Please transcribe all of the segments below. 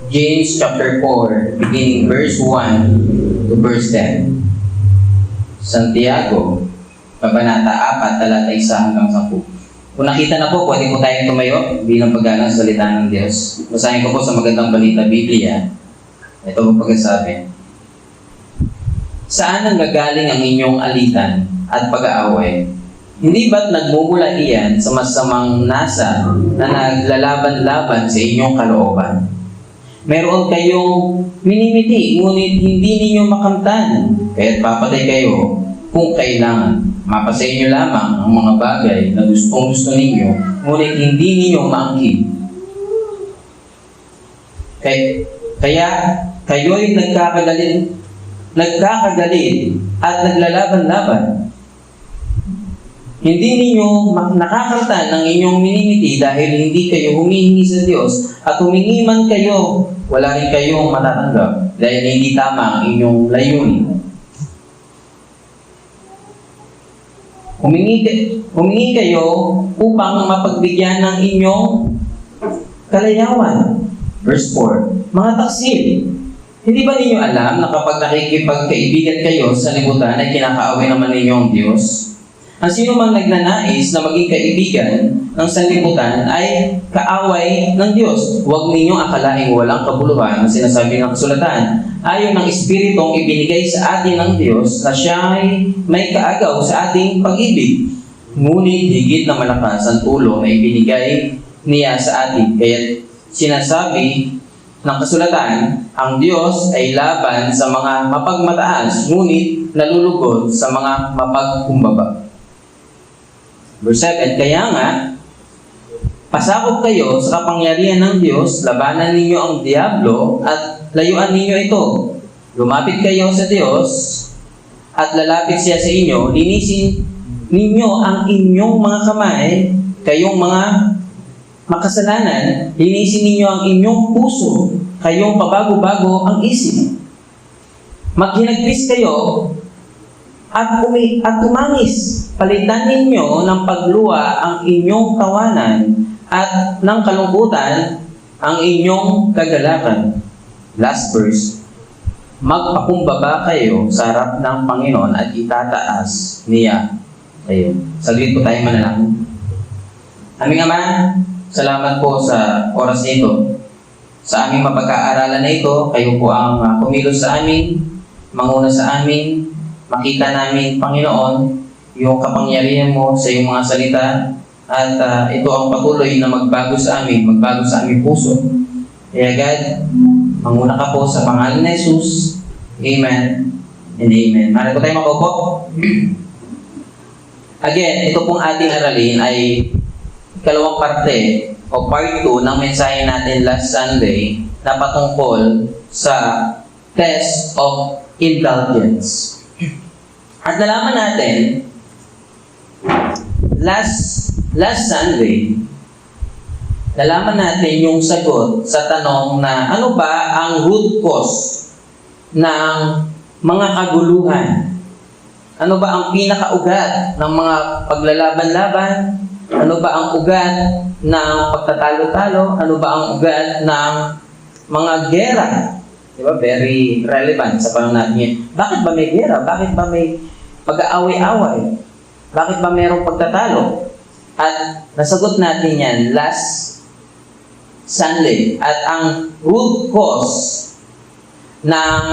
James chapter 4, beginning verse 1 to verse 10. Santiago, Kabanata 4, talata 1 hanggang 10. Kung nakita na po, pwede po tayong tumayo bilang paggalang salita ng Diyos. Basahin ko po sa magandang balita, Biblia. Ito po pagkasabi. Saan ang gagaling ang inyong alitan at pag-aaway? Hindi ba't nagmumula iyan sa masamang nasa na naglalaban-laban sa inyong kalooban? Meron kayong minimiti, ngunit hindi ninyo makamtan, kaya't papatay kayo kung kailangan. Mapasa inyo lamang ang mga bagay na gustong-gusto ninyo, ngunit hindi ninyo maangkin. Kaya kayo'y nagkakagalit at naglalaban-laban. Hindi ninyo nakakamtan ng inyong minimiti dahil hindi kayo humihingi sa Diyos at humingi man kayo, wala rin kayong matatanggap dahil hindi tama ang inyong layunin. Humingi kayo upang mapagbigyan ng inyong kalayawan. Verse 4, mga taksil, hindi ba ninyo alam na kapag nakikipagkaibigan kayo sa libutan ay kinakaaway naman ninyo ang Diyos? Ang sino man nagnanais na maging kaibigan ng sanlibutan ay kaaway ng Diyos. Huwag ninyong akalaing walang kabuluhan ang sinasabi ng kasulatan. Ayon ng Espiritong ibinigay sa atin ng Diyos na siya ay may kaagaw sa ating pag-ibig. Ngunit higit na malakas ang tulong na ibinigay niya sa atin. Kaya sinasabi ng kasulatan, ang Diyos ay laban sa mga mapagmataas, ngunit nalulugod sa mga mapagkumbaba. Verse 7, kaya nga, pasakop kayo sa kapangyarihan ng Diyos, labanan ninyo ang diablo at layuan ninyo ito. Lumapit kayo sa Diyos at lalapit siya sa inyo. Linisin ninyo ang inyong mga kamay, kayong mga makasalanan. Linisin ninyo ang inyong puso, kayong pabago-bago ang isip. Maghinagpis kayo at umangis. Palitan ninyo ng pagluwa ang inyong tawanan at ng kalungkutan ang inyong kagalakan. Last verse. Magpakumbaba kayo sa harap ng Panginoon at itataas niya kayo. Saluhin po tayo manalangin. Aming Ama, salamat po sa oras nito. Sa aming mapag-aaralan na ito, kayo po ang kumilos sa amin, manguna sa amin, makita namin, Panginoon, yung kapangyarihan mo sa iyong mga salita at ito ang patuloy na magbago sa aming puso. Kaya God, manguna ka po sa pangalan ni Jesus. Amen and amen. Mara po tayo makaupo. Again, ito pong ating aralin ay ikalawang parte o part 2 ng mensahe natin last Sunday na patungkol sa test of indulgence. At nalaman natin last Sunday, nalaman natin yung sagot sa tanong na ano ba ang root cause ng mga kaguluhan? Ano ba ang pinakaugat ng mga paglalaban-laban? Ano ba ang ugat ng pagtatalo-talo? Ano ba ang ugat ng mga gera? Diba? Very relevant sa panahon natin. Bakit ba may gera? Bakit ba may pag-aaway-away? Bakit ba mayroong pagtatalo? At nasagot natin yan last Sunday. At ang root cause ng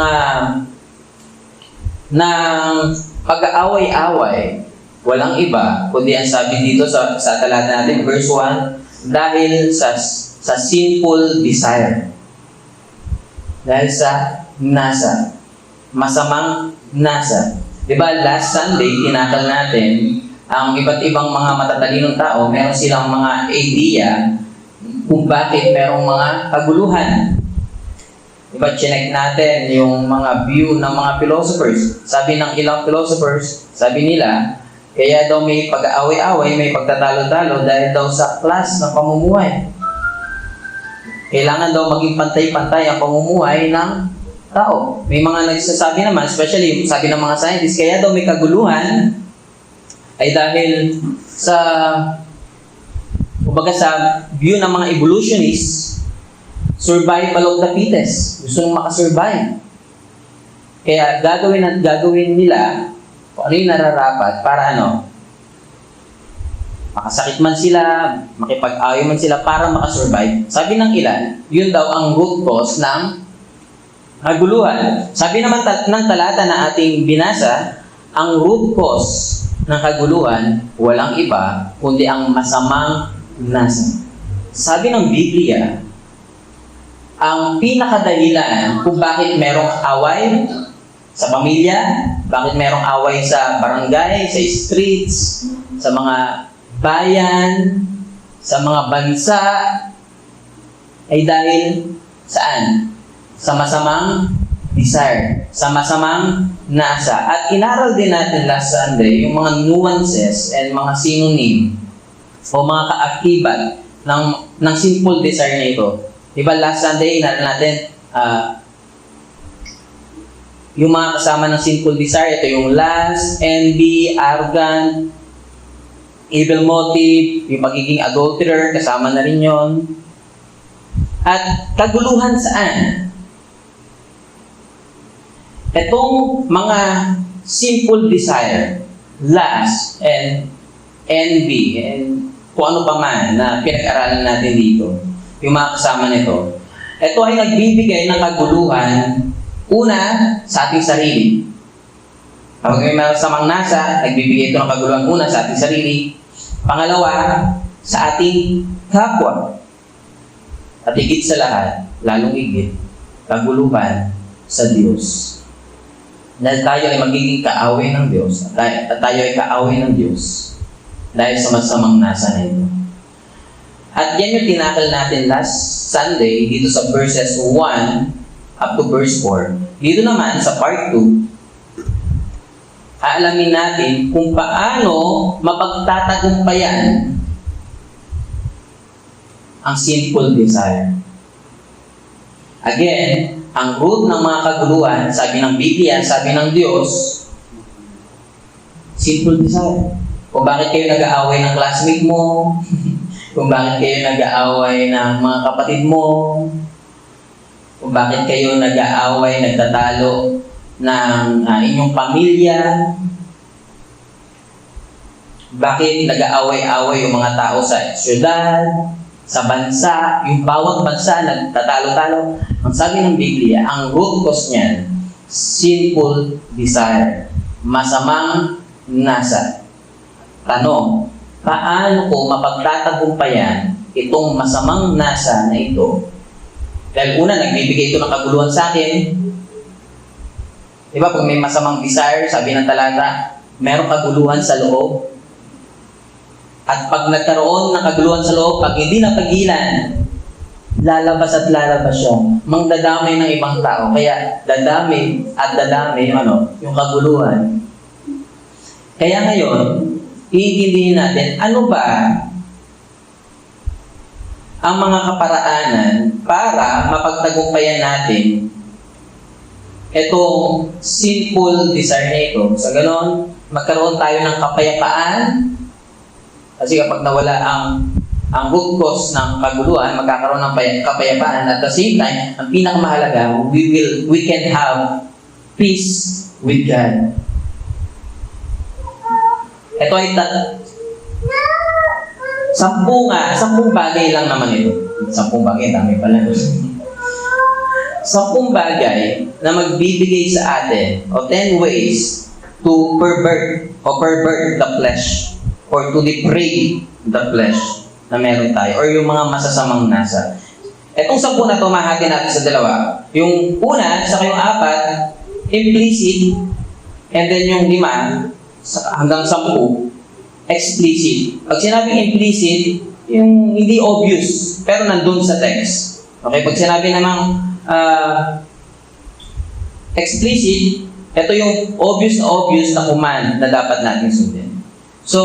pag-aaway-away, walang iba, kundi ang sabi dito sa talata natin, verse 1, dahil sa sinful desire. Dahil sa nasa. Masamang nasa. Diba, last Sunday, tinakal natin ang iba't ibang mga matatalinong tao, meron silang mga idea kung bakit merong mga kaguluhan. Diba, chinek natin yung mga view ng mga philosophers. Sabi ng ilang philosophers, sabi nila, kaya daw may pag-aaway-away, may pagtatalo-talo dahil daw sa class ng pamumuhay. Kailangan daw maging pantay-pantay ang pamumuhay ng tao. May mga nagsasabi naman, especially sabi ng mga scientists, kaya daw may kaguluhan ay dahil sa view ng mga evolutionists, survival of the fittest. Gusto nang makasurvive. Kaya gagawin nila kung ano yung nararapat para makasakit man sila, makipag-away man sila para makasurvive. Sabi ng ilan, yun daw ang root cause ng kaguluhan. Sabi naman ng talata na ating binasa, ang root cause ng kaguluhan, walang iba, kundi ang masamang nasa. Sabi ng Biblia, ang pinakadahilan kung bakit merong away sa pamilya, bakit merong away sa barangay, sa streets, sa mga bayan, sa mga bansa, ay dahil saan? Sa masamang desire, sa masamang nasa. At inaral din natin last Sunday yung mga nuances and mga synonym o mga kaakibat ng sinful desire na ito. Diba last Sunday, inaral natin yung mga kasama ng sinful desire. Ito yung lust, envy, arrogant, evil motive, yung pagiging adulterer, kasama na rin yun. At kaguluhan saan? Itong mga sinful desire, lust, and envy, and kung ano pa man na pinag-aralan natin dito, yung mga kasama nito, ito ay nagbibigay ng kaguluhan, una, sa ating sarili. Kapag may masamang nasa, nagbibigay ito ng kaguluhan una sa ating sarili. Pangalawa, sa ating kapwa. At higit sa lahat, lalong higit, kaguluhan sa Diyos. Dahil tayo ay magiging kaaway ng Diyos, at tayo ay kaaway ng Diyos dahil sa masamang nasa na ito. At yan yung tinakal natin last Sunday dito sa verses 1 up to verse 4. Dito naman sa part 2, aalamin natin kung paano mapagtatagumpayan ang sinful desire. Again, ang root ng mga kaguluhan, sabi ng Biblia, sabi ng Diyos, sinful desire. Kung bakit kayo nag-aaway ng classmate mo, kung bakit kayo nag-aaway ng mga kapatid mo, kung bakit kayo nag-aaway, nagtatalo ng inyong pamilya, bakit nag-aaway-away yung mga tao sa syudad, sa bansa, yung bawat bansa nagtatalo-talo. Ang sabi ng Biblia, ang root cause niyan, sinful desire, masamang nasa. Tanong, paano ko mapagtatagumpayan itong masamang nasa na ito? Dahil una, nagbibigay ito ng kaguluhan sa akin. Diba, pag may masamang desire, sabi ng talata, merong kaguluhan sa loob. At pag nagkaroon ng kaguluhan sa loob, pag hindi napagilan, lalabas at lalabas siya. Mangdadamay ng ibang tao. Kaya dadami at dadami yung kaguluhan. Kaya ngayon, iintindihin natin, ano ba ang mga kaparaanan para mapagtagumpayan natin itong sinful desire na ito. Sa ganon, magkaroon tayo ng kapayapaan. Kasi kapag nawala ang root cause ng kaguluhan, magkakaroon ng kapayapaan. At the same time, ang pinakamahalaga, we can have peace with God. Ito ay sampung bagay lang naman ito. 10 bagay, dami pala. 10 bagay na magbibigay sa atin, o 10 ways to pervert the flesh, or to deprave the flesh na meron tayo, or yung mga masasamang nasa. Etong 10 na ito, mahati natin sa dalawa. Yung una, sa yung 4, implicit, and then yung 5, hanggang 10, explicit. Pag sinabing implicit, yung hindi obvious, pero nandun sa text. Okay, pag sinabi namang explicit, ito yung obvious na command na dapat natin sundin. So,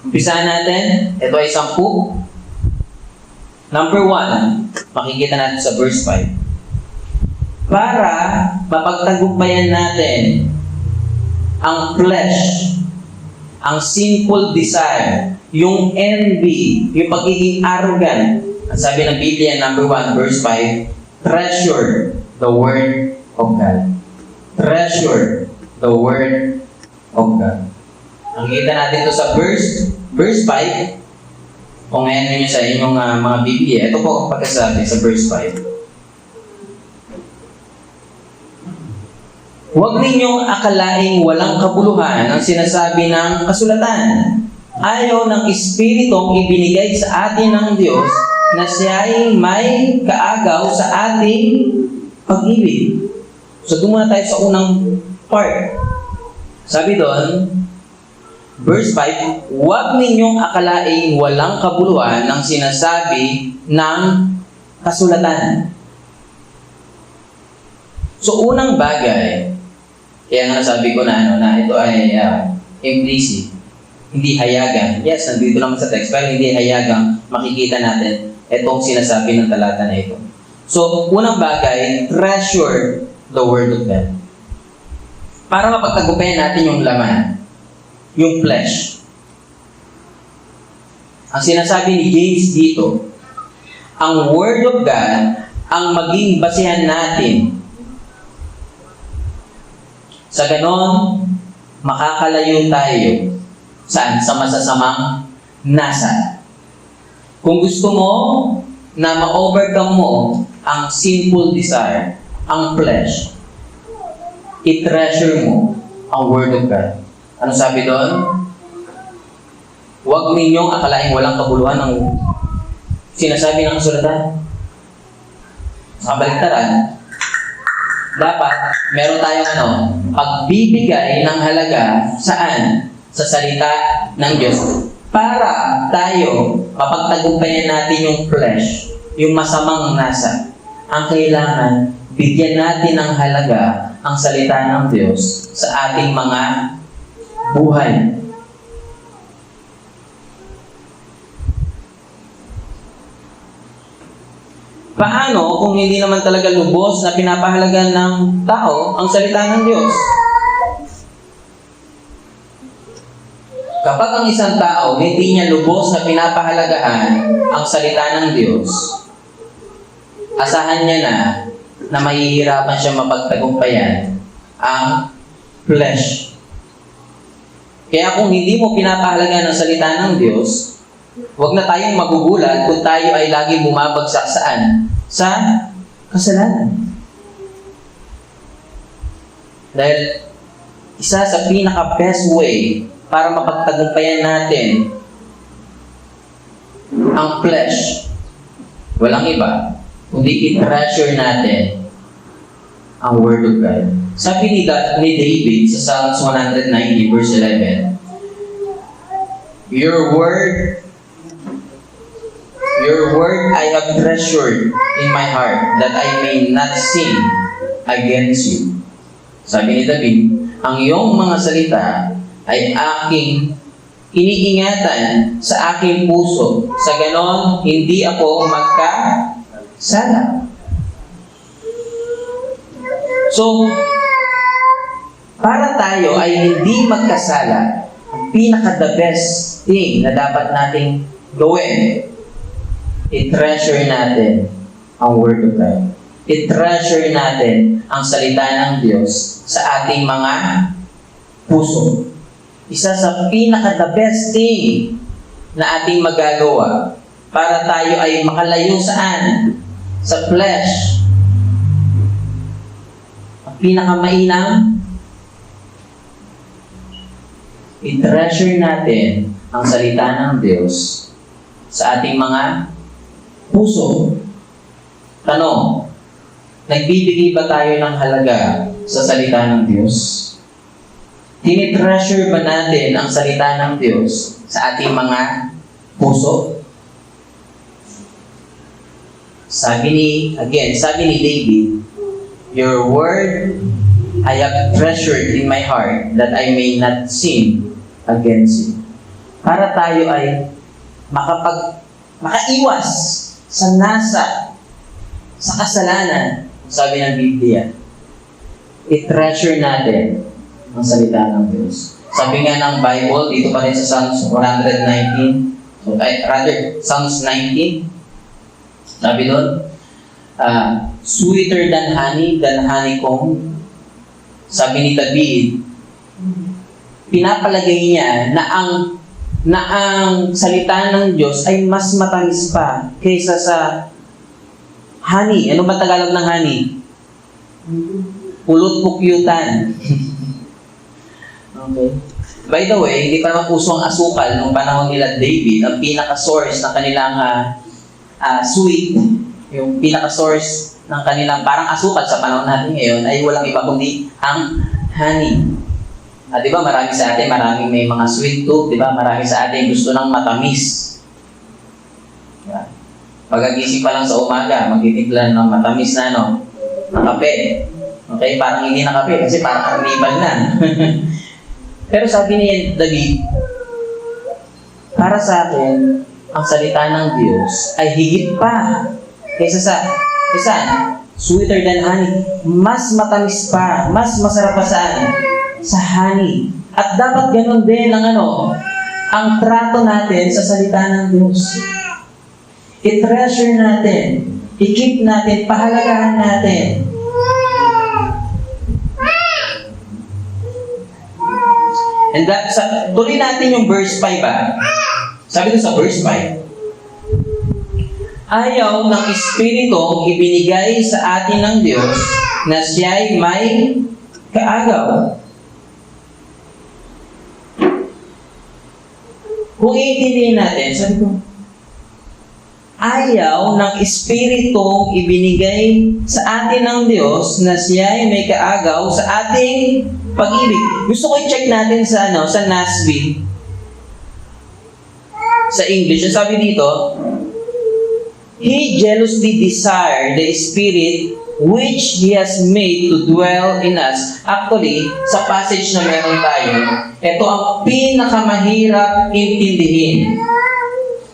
umpisahan natin. Ito ay 10. Number 1, makikita natin sa verse 5. Para mapagtagumpayan natin ang flesh, ang sinful desire, yung envy, yung pagiging arrogant, Ang sabi ng Biblia, number 1, verse 5, treasure the Word of God. Treasure the Word of God. Ang kita natin ito sa verse 5. Kung ngayon ninyo sa inyong mga Biblia, ito po ang pagkasabi sa verse 5. Huwag ninyong akalaing walang kabuluhan ang sinasabi ng kasulatan. Ayaw ng Espiritong ibinigay sa atin ng Diyos na siya'y may kaagaw sa ating pag-ibig. So, dumuna tayo sa unang part. Sabi doon, verse 5, huwag ninyong akalaing walang kabuluhan ang sinasabi ng kasulatan. So, unang bagay, kaya nga nasabi ko na, na ito ay implicit, hindi hayagan. Yes, nandito naman sa text, pero hindi hayagang makikita natin itong sinasabi ng talata na ito. So, unang bagay, treasure the Word of God. Para mapagtagumpayan natin yung laman, yung flesh. Ang sinasabi ni James dito, ang Word of God ang maging basehan natin. Sa ganon, makakalayo tayo saan? Sa masasamang nasa. Kung gusto mo na ma-overcome mo ang sinful desire, ang flesh, i-treasure mo ang Word of God. Ano sabi doon? Huwag ninyong akalaing walang kabuluhan ng sinasabi ng kasulatan. Sa kabaligtaran, dapat meron tayong pagbibigay ng halaga saan? Sa salita ng Diyos. Para tayo mapagtagumpayan natin yung flesh, yung masamang nasa. Ang kailangan, bigyan natin ng halaga ang salita ng Diyos sa ating mga buhay. Paano kung hindi naman talaga lubos na pinapahalagan ng tao ang salita ng Diyos? Kapag ang isang tao hindi niya lubos na pinapahalagahan ang salita ng Diyos, asahan niya na mahihirapan siya mapagtagumpayan ang flesh. Kaya kung hindi mo pinapahalagan ang salita ng Diyos, huwag na tayong magugulat kung tayo ay lagi bumabagsak saan? Sa kasalanan. Dahil isa sa pinaka-best way para mapagtagumpayan natin ang flesh, walang iba, kundi i-treasure natin ang Word of God. Sabi ni David sa Psalms 190 verse 11, Your word I have treasured in my heart, that I may not sin against you. Sabi ni David, ang iyong mga salita ay aking iniingatan sa aking puso. Sa ganon, hindi ako magkasala. So, para tayo ay hindi magkasala, ang pinaka-the best thing na dapat nating gawin, i-treasure natin ang Word of God. I-treasure natin ang salita ng Diyos sa ating mga puso. Isa sa pinaka-the best thing na ating magagawa para tayo ay makalayo saan? Sa flesh. Ang pinaka-mainam, i-treasure natin ang salita ng Diyos sa ating mga puso. Tanong, nagbibigay ba tayo ng halaga sa salita ng Diyos? Tinitreasure ba natin ang salita ng Diyos sa ating mga puso? Sabi ni David, Your word I have treasured in my heart, that I may not sin against you. Para tayo ay makaiwas sa kasalanan, sabi ng Biblia, i-treasure natin ang salita ng Diyos. Sabi nga ng Bible, dito pa rin sa Psalms 119, Psalms 19, Sabi doon, sweeter than honeycomb. Sabi ni David, pinapalagay niya na ang salita ng Diyos ay mas matamis pa kaysa sa honey. Ano ba Tagalog ng honey? Pulot-pukyutan. Okay. By the way, hindi pa naman uso ang asukal nung panahon nila David. Ang pinaka-source ng kanilang sweet, yung pinaka-source ng kanilang parang asukal sa panahon natin ngayon ay walang iba kundi ang honey. Di ba marami sa atin, maraming may mga sweet tooth, di ba? Marami sa atin gusto ng matamis. Diba? Pagkagising pa lang sa umaga, magtitimpla ng matamis na ng kape. Okay, parang hindi na kape kasi parang karnibal na. Pero sabi ni David, para sa akin, ang salita ng Diyos ay higit pa kaysa sa sweeter than honey. Mas matamis pa, mas masarap pa sa honey. At dapat ganun din ang trato natin sa salita ng Diyos. I-treasure natin, i-keep natin, pahalagahan natin. And tuloy natin yung verse 5 Sabi doon sa verse 5, ayaw ng Espiritong ibinigay sa atin ng Diyos na siya'y may kaagaw. Kung iintindihin natin, sabi ko, ayaw ng Espiritong ibinigay sa atin ng Diyos na siya'y may kaagaw sa ating pag-ibig. Gusto ko i-check natin sa NASB. Sa English, sabi dito, He jealously desired the Spirit which He has made to dwell in us. Actually, sa passage na meron tayo, ito ang pinakamahirap intindihin.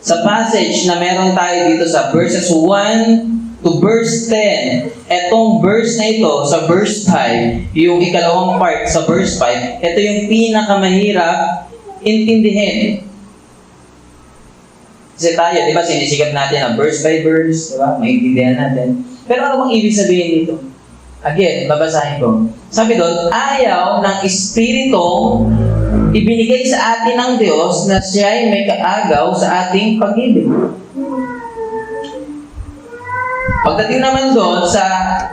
Sa passage na meron tayo dito sa verses 1 to verse 10, etong verse na ito, sa verse 5, yung ikalawang part sa verse 5, ito yung pinakamahirap intindihin. Kasi tayo, di ba, sinisikap natin ang verse by verse, di ba, maintindihan natin. Pero ano bang ibig sabihin dito? Again, babasahin ko. Sabi doon, ayaw ng Espiritong ibinigay sa atin ng Diyos na siya'y may kaagaw sa ating pag-ibig. Pagdating naman doon sa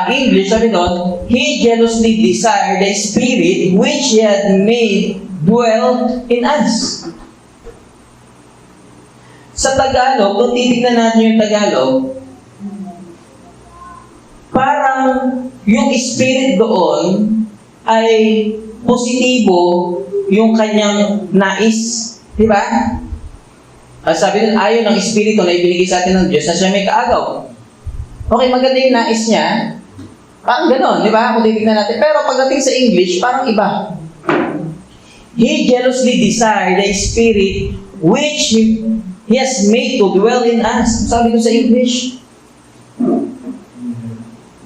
English, sabi doon, He jealously desired the Spirit which He had made dwell in us. Sa Tagalog, kung titignan natin yung Tagalog, parang yung Spirit doon ay positibo yung kanyang nais. Di ba? Sabi nun, ayaw ng Espiritu na ibinigay sa atin ng Diyos na siya may kaagaw. Okay, maganda yung nais niya. Parang gano'n, di ba? Kung titignan natin. Pero pagdating sa English, parang iba. He jealously desired the Spirit which He has made to dwell in us. Sabi ko sa English,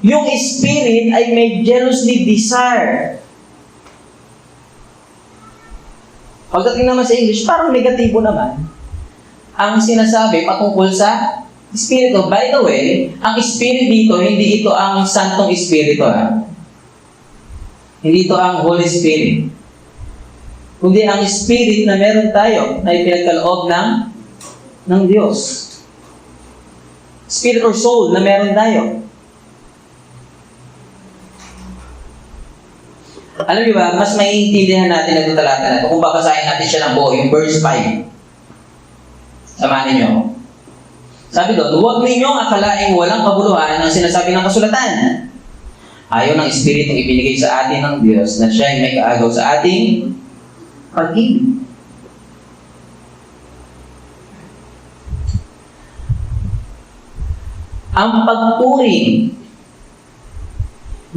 yung Spirit ay may jealously desire. Pagdating naman sa English, parang negatibo naman ang sinasabi patungkol sa Espiritu. By the way, ang Spirit dito, hindi ito ang Santong Espiritu. Hindi ito ang Holy Spirit. Kundi ang Spirit na meron tayo na ipinagkaloob ng Diyos. Spirit or soul na meron tayo. Alam niyo ba, mas maiintindihan natin ang talata na ito kung babasahin natin siya ng buo, yung verse 5. Samahan ninyo ako. Sabi doon, huwag ninyong akalaing walang kabuluhan ang sinasabi ng kasulatan. Ayaw ng Espiritong ibinigay sa atin ng Diyos na siya ay may kaagaw sa ating pag-ibig. Ang pagturing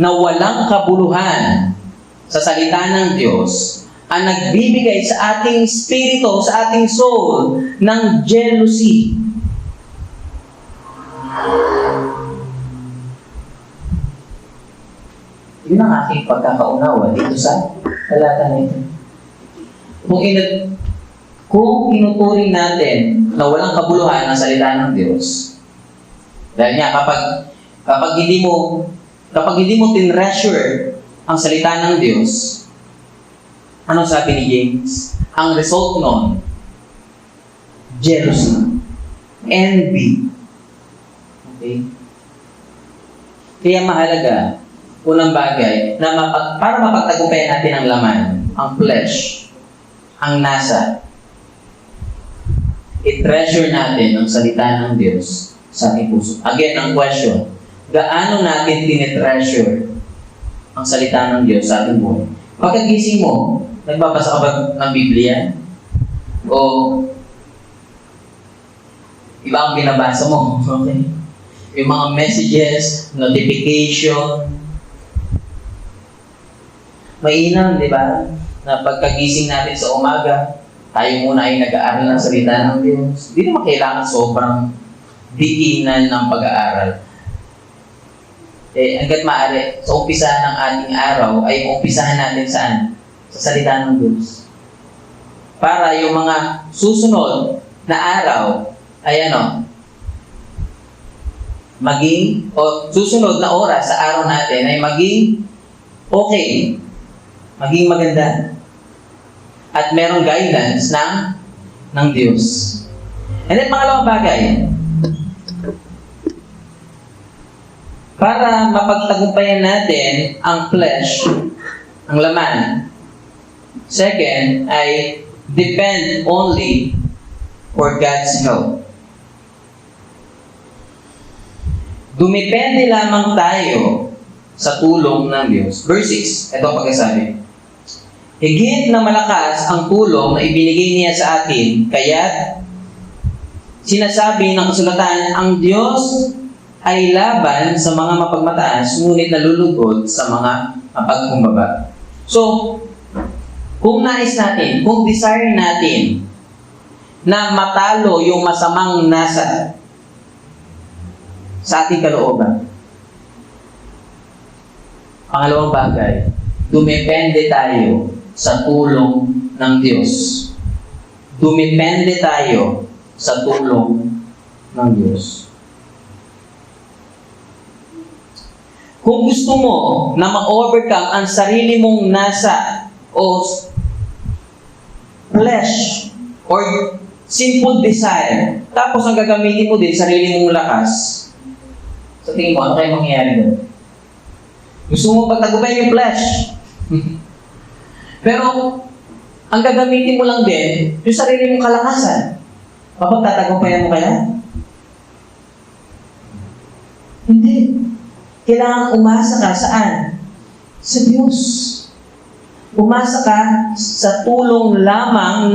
na walang kabuluhan sa salita ng Diyos ang nagbibigay sa ating spirito, sa ating soul, ng jealousy. Yun ang aking pagkakaunawa dito sa talata na ito. Kung inuturing natin na na walang kabuluhan ang salita ng Diyos. Dahil nga, kapag hindi mo tinreasure ang salita ng Diyos, anong sabi ni James? Ang result nun, jealousy, envy. Okay? Kaya mahalaga, unang bagay, na para mapagtagumpayan natin ang laman, ang flesh, ang nasa, i-treasure natin ang salita ng Diyos sa ating puso. Again, ang question, gaano natin tinitreasure ang salita ng Diyos sa ating buhay? Pagkagising mo, nagbabasa ka ba ng Biblia? O iba ang binabasa mo? Okay? Yung mga messages, notification, mainam, di ba? Na pagkagising natin sa umaga, tayo muna ay nag-aaral ng salita ng Diyos. Hindi naman kailangan sobrang diinan ng pag-aaral. Hanggat maaari, sa umpisa ng ating araw, ay umpisahan natin saan? Sa salita ng Diyos. Para yung mga susunod na araw, ay susunod na oras sa araw natin ay maging okay. Maging maganda. At merong guidance ng Diyos. And then, pangalawang bagay, para mapagtagumpayan natin ang flesh, ang laman, second, ay depend only for God's help. Dumepende lamang tayo sa tulong ng Diyos. Verse 6, ito ang pagkasabi. Higit na malakas ang tulong na ibinigay niya sa atin, kaya sinasabi ng kasulatan, ang Diyos ay laban sa mga mapagmataas, ngunit nalulugod sa mga mapagkumbaba. So, kung nais natin, kung desire natin na matalo yung masamang nasa sa ating kalooban, pangalawang bagay, dumepende tayo sa tulong ng Diyos. Dumepende tayo sa tulong ng Diyos. Kung gusto mo na ma-overcome ang sarili mong nasa o flesh or simple desire, tapos ang gagamitin mo din sarili mong lakas, sa tingin mo, ano kayo mangyayari doon? Gusto mo pagtagumpayan yung flesh. Pero, ang gagamitin mo lang din, yung sarili mong kalakasan. Mapagtatagumpayan mo kaya? Hindi. Kailangan umasa ka saan? Sa Diyos. Umasa ka sa tulong lamang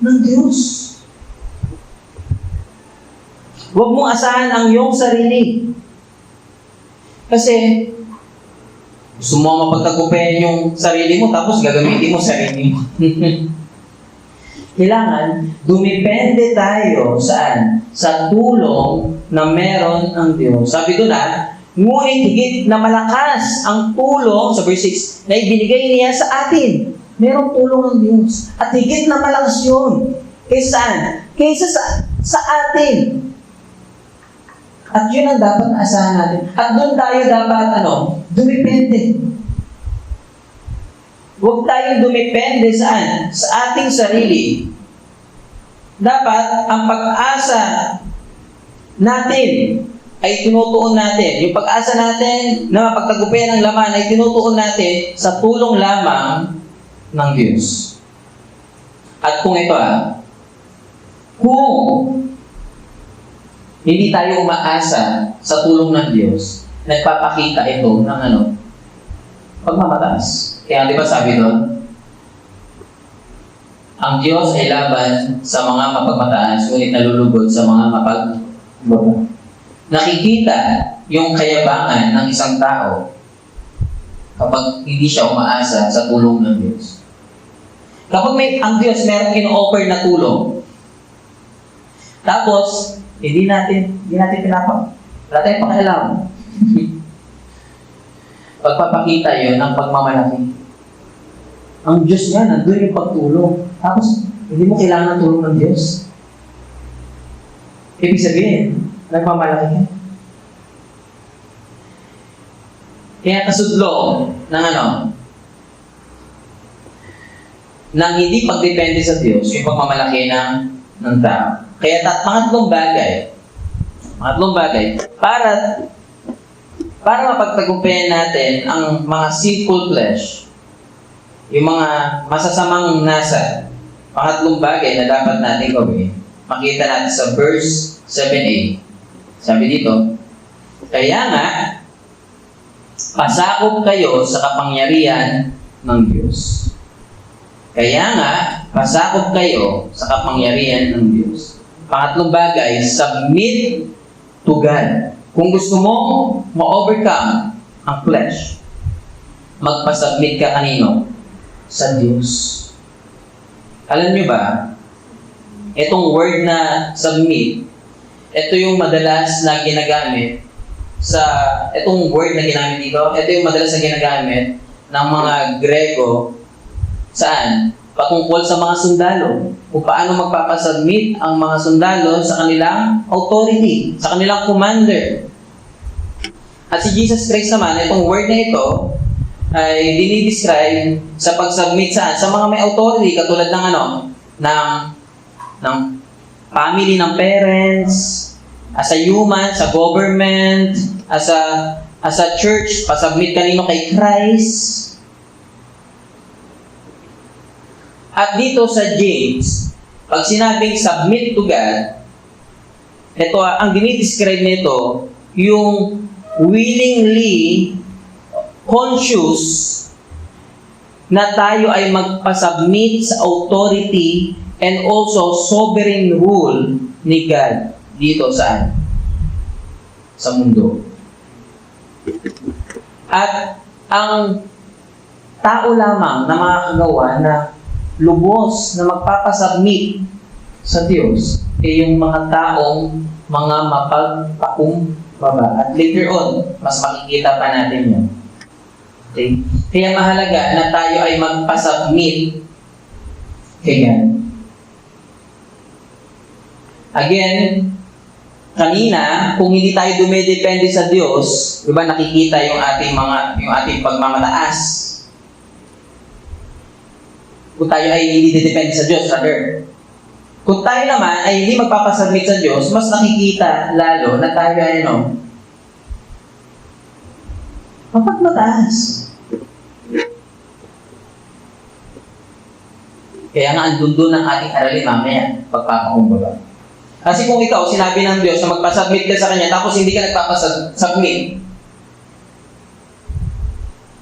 ng Diyos. Huwag mong asahan ang iyong sarili. Kasi, gusto mo mapagtagumpayan yung sarili mo, tapos gagamitin mo sarili mo. Kailangan, dumepende tayo saan? Sa tulong na meron ang Diyos. Sabi doon ngunit higit na malakas ang tulong, sa verse 6, na ibinigay niya sa atin. Merong tulong ng Diyos. At higit na malakas yun. Kaysa saan? Kaysa sa atin. At yun ang dapat na asahan natin. At doon tayo dapat, dumepende. Huwag tayong dumepende saan? Sa ating sarili. Dapat, ang pag-asa natin ay tinutuon natin. Yung pag-asa natin na mapagtagumpayan ng laman ay tinutuon natin sa tulong lamang ng Diyos. At kung ito kung hindi tayo umaasa sa tulong ng Diyos, nagpapakita ito ng pagmamataas. Kaya di ba sabi doon, ang Diyos ay laban sa mga mapagmataas, ngunit nalulugod sa mga mapagbaba. Nakikita yung kayabangan ng isang tao kapag hindi siya umaasa sa tulong ng Diyos. Kapag ang Diyos meron ino-offer na tulong, tapos, hindi natin wala tayong pakialam. Pagpapakita yun ng pagmamalaki. Ang Diyos nga, nandun yung pagtulong. Tapos, hindi mo kailangan ng tulong ng Diyos. Ibig sabihin, nagmamalaki ka. Kaya kasudlo ng nang hindi pagdepende sa Diyos, yung pagmamalaki ng tao. Kaya pangatlong bagay, para mapagtagumpayan natin ang mga sinful flesh, yung mga masasamang nasa, pangatlong bagay na dapat natin gawin, makita natin sa verse 7a. Sabi dito, kaya nga, pasakop kayo sa kapangyarihan ng Diyos. Kaya nga, pasakop kayo sa kapangyarihan ng Diyos. Pangatlong bagay, submit to God. Kung gusto mo ma-overcome ang flesh, magpasubmit ka kanino? Sa Diyos. Alam nyo ba, itong word na submit, ito yung madalas na ginagamit itong word na ginamit dito, ito yung madalas na ginagamit ng mga Grego. Saan? Patungkol sa mga sundalo. Kung paano magpapasubmit ang mga sundalo sa kanilang authority, sa kanilang commander. At si Jesus Christ naman, itong word na ito, ay dinidescribe sa pag-submit saan? Sa mga may authority, katulad ng ng family ng parents, as a human, sa government, as a church, pasubmit kanino kay Christ. At dito sa James, pag sinabing submit to God, ito, ang dinidescribe nito, yung willingly conscious na tayo ay magpasubmit sa authority and also sovereign rule ni God dito saan? Sa mundo. At ang tao lamang na makakagawa na lubos na magpapasubmit sa Diyos ay yung mga taong mga mapagpakumbaba. At later on, mas makikita pa natin yun. Okay? Kaya mahalaga na tayo ay magpasubmit kay God. Again, kanina, kung hindi tayo dumidepende sa Diyos, diba nakikita yung ating pagmamataas. Kung tayo ay hindi depende sa Diyos, rather. Kung tayo naman ay hindi magpapasubmit sa Diyos, mas nakikita lalo na tayo ay mapagmataas. Kaya nga ang dundo ng ating aralin mamaya, pagpapakumbaba. Kasi kung ikaw, sinabi ng Diyos na magpasubmit ka sa Kanya, tapos hindi ka nagpapasubmit,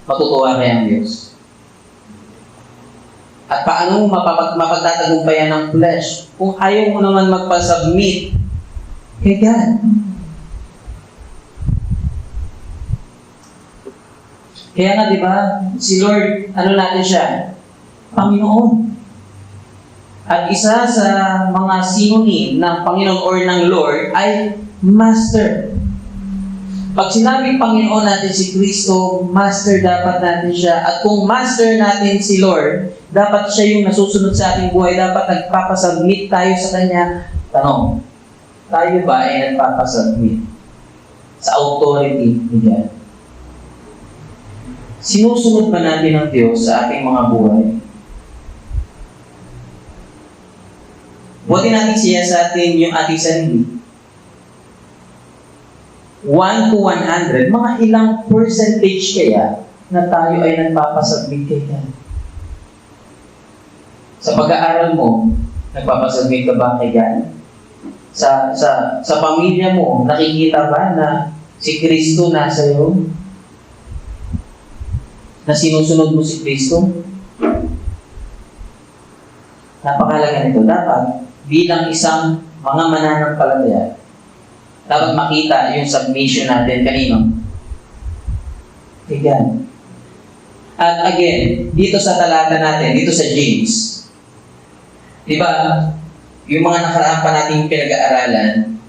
matutuwa kaya ang Diyos. At paano mo mapagtatagumpayan ng flesh kung ayaw mo naman magpasubmit kay God? Kaya nga, di ba, si Lord, natin siya? Panginoon. At isa sa mga synonym ng Panginoon or ng Lord ay Master. Pag sinabing Panginoon natin si Kristo, Master dapat natin siya. At kung Master natin si Lord, dapat siya yung nasusunod sa ating buhay. Dapat nagpapasubmit tayo sa Kanya. Tanong, tayo ba ay nagpapasubmit sa authority ni God? Sinusunod ba natin ang Diyos sa ating mga buhay? Buti natin siya sa atin yung ating sarili. 1 to 100, mga ilang percentage kaya na tayo ay nagpapasubmit kay God? Sa pag-aaral mo, nagpapasubmit ka ba kay God? Sa pamilya mo, nakikita ba na si Kristo nasa iyo? Na sinusunod mo si Kristo? Napakalaga nito. Dapat, bilang isang mga mananampalataya, dapat makita yung submission natin kanino? Kay God. At again, dito sa talata natin, dito sa James, di ba, yung mga nakaraan pa nating pinag-aaralan,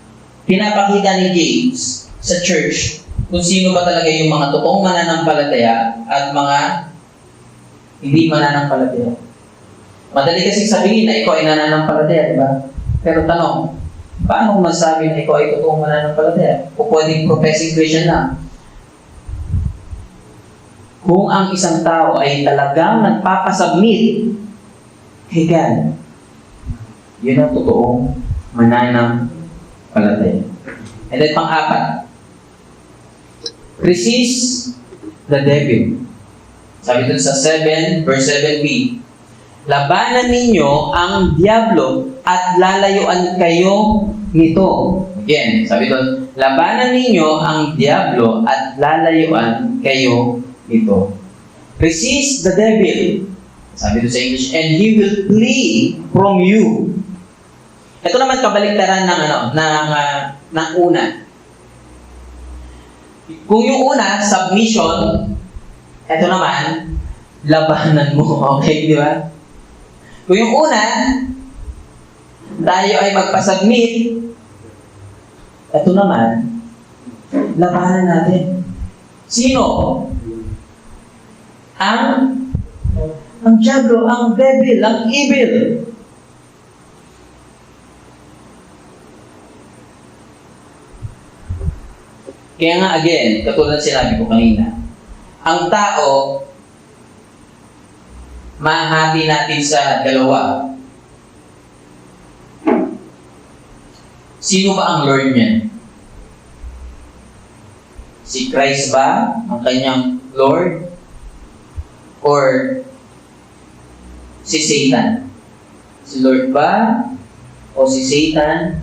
pinapakita ni James sa church kung sino ba talaga yung mga totoong mananampalataya at mga hindi mananampalataya. Madali kasi sabihin na ikaw ay nananampalataya, di ba? Pero tanong, Paano kung masabi na ikaw ay totoong mananampalataya? O pwedeng professing Christian lang? Kung ang isang tao ay talagang nagpapasubmit kay God, yun ang totoong mananampalataya. And then pang-apat, resist the devil. Sabi dun sa 7, verse 7b, labanan ninyo ang diablo at lalayuan kayo nito. Again, sabi dun, labanan ninyo ang diablo at lalayuan kayo nito. Resist the devil. Sabi dun sa English, and he will flee from you. Ito naman kabaliktaran ng una. Kung yung una, submission, ito naman, labanan mo. Okay, di ba? Kung yung una, tayo ay magpasubmit, ito naman, labanan natin. Sino? Ang diablo, ang devil, ang evil. Kaya nga again, katulad sinabi ko kanina, ang tao, mahati natin sa dalawa. Sino ba ang Lord niya? Si Christ ba ang kanyang Lord? Or si Satan? Si Lord ba? O si Satan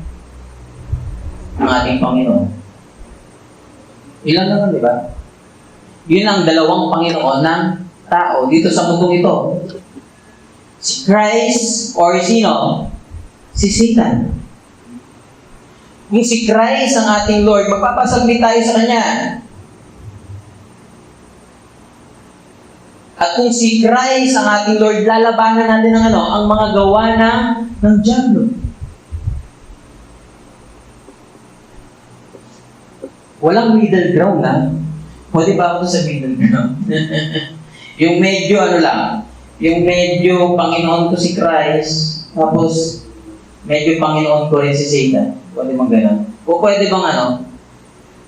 ang ating Panginoon? Ilan naman, di ba? Yun ang dalawang Panginoon ng tao dito sa mundong ito. Si Christ or sino? Si Satan. Kung si Christ ang ating Lord, magpapasubmit tayo sa Kanya. At kung si Christ ang ating Lord, lalabanan natin ang mga gawa ng diablo. Walang middle ground lang. Pwede ba ako sa middle ground? Yung medyo yung medyo Panginoon ko si Christ, tapos medyo Panginoon ko rin si Satan. Pwede bang gano'n? O pwede bang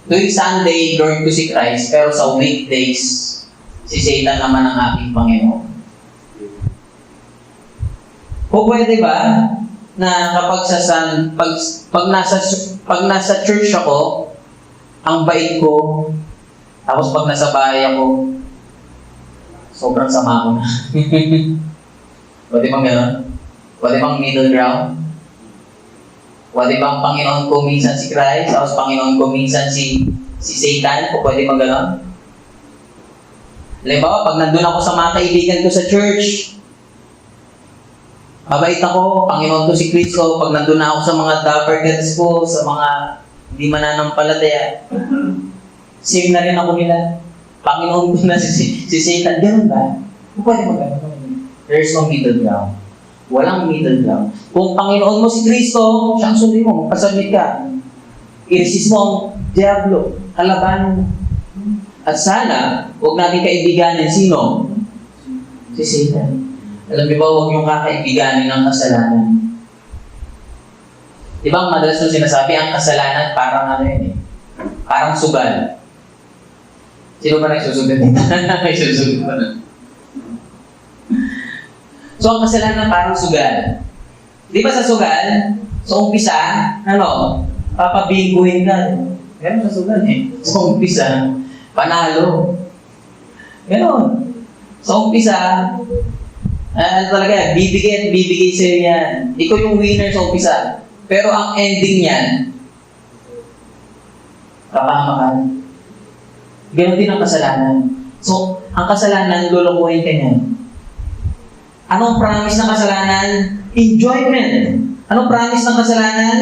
tuwing Sunday, Lord ko si Christ, pero sa weekdays, si Satan naman ang aking Panginoon. O pwede ba na kapag pag nasa church ako, ang bait ko, tapos pag nasa bahay ako, sobrang sama ko na. Pwede bang gano'n? Pwede bang middle ground? Pwede bang Panginoon ko minsan si Christ, tapos Panginoon ko minsan si Satan? O pwede bang gano'n? Halimbawa, pag nandun ako sa mga kaibigan ko sa church, mabait ako, Panginoon ko si Kristo. Pag nandun na ako sa mga dapperheads ko, sa mga hindi mananampalataya, same na rin ako nila. Panginoon ko na si Satan. Ganun ba? Pwede magano. There's no middle ground. Walang middle ground. Kung Panginoon mo si Kristo, siyang sundin mo, magpasubmit ka. I-resist mo ang diablo. Kalabanan mo. At sana, huwag natin kaibiganin sino? Si Satan. Alam niyo ba, huwag niyong kakaibiganin ng kasalanan. Diba ang madalas nung sinasabi, ang kasalanan parang parang sugal. Sino ba nagsusugat dito? May susugat ba na? So, ang kasalanan parang sugal. Di ba sa sugal, sa umpisa, papabingguhin ka. Ganun sa sugal Sa umpisa, panalo. Ganun. Sa umpisa, talaga, bibigay sa'yo yan. Ikaw yung winner sa umpisa. Pero ang ending niyan, kapahamakan. Ganon din ang kasalanan. So, ang kasalanan, lulukuhin ka niyan. Anong promise ng kasalanan? Enjoyment. Anong promise ng kasalanan?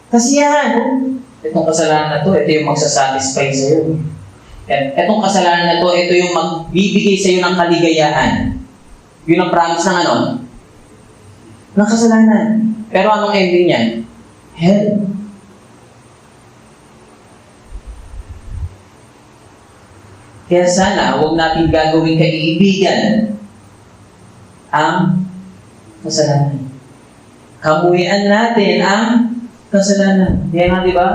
Kasiyahan. Itong kasalanan na to, ito yung magsasatisfy sa'yo. Itong kasalanan na to, ito yung magbibigay sa'yo ng kaligayahan. Yun ang promise ng ng kasalanan. Pero anong ending niyan? Hell. Kaya sana, huwag natin gagawin kaibigan ang kasalanan. Kamuhian natin ang kasalanan. Kaya nga, di ba?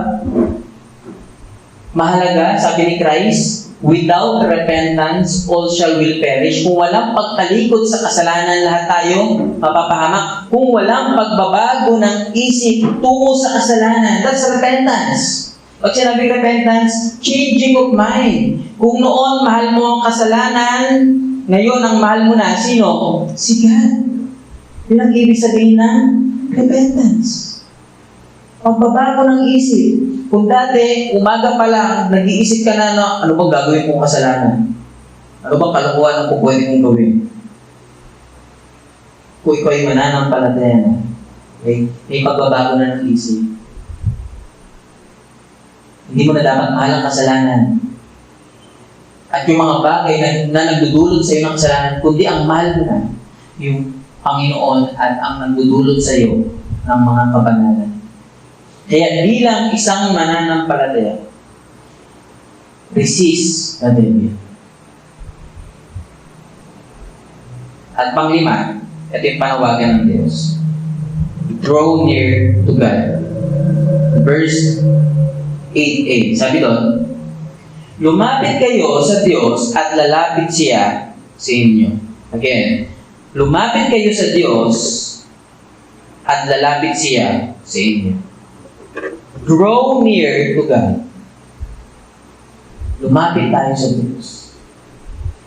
Mahalaga, sabi ni Christ, without repentance, all shall will perish. Kung walang pagtalikod sa kasalanan, lahat tayo mapapahamak. Kung walang pagbabago ng isip tungo sa kasalanan, that's repentance. Pag sinabi repentance, changing of mind. Kung noon mahal mo ang kasalanan, ngayon ang mahal mo na, sino? Si God. Yun ang ibig sabihin ng repentance. Pagbabago ng isip. Kung dati, umaga pa lang, nag-iisip ka na, ano bang gagawin kong kasalanan? Ano bang kalokohan ang pwede mong gawin? Kung ikaw ay mananampalataya na, may pagbabago na ng isip. Hindi mo na dapat mahal ang kasalanan. At yung mga bagay na nagdudulot sa iyo ng kasalanan, kundi ang mahal mo na, yung Panginoon at ang nagdudulot sa iyo ng mga kabanalan. Kaya bilang isang mananampalataya, resist the devil. At panglima, ito yung panawagan ng Diyos. Draw near to God. Verse 8a. Sabi doon, lumapit kayo sa Diyos at lalapit siya sa inyo. Again, lumapit kayo sa Diyos at lalapit siya sa inyo. Draw near to God. Lumapit tayo sa Diyos.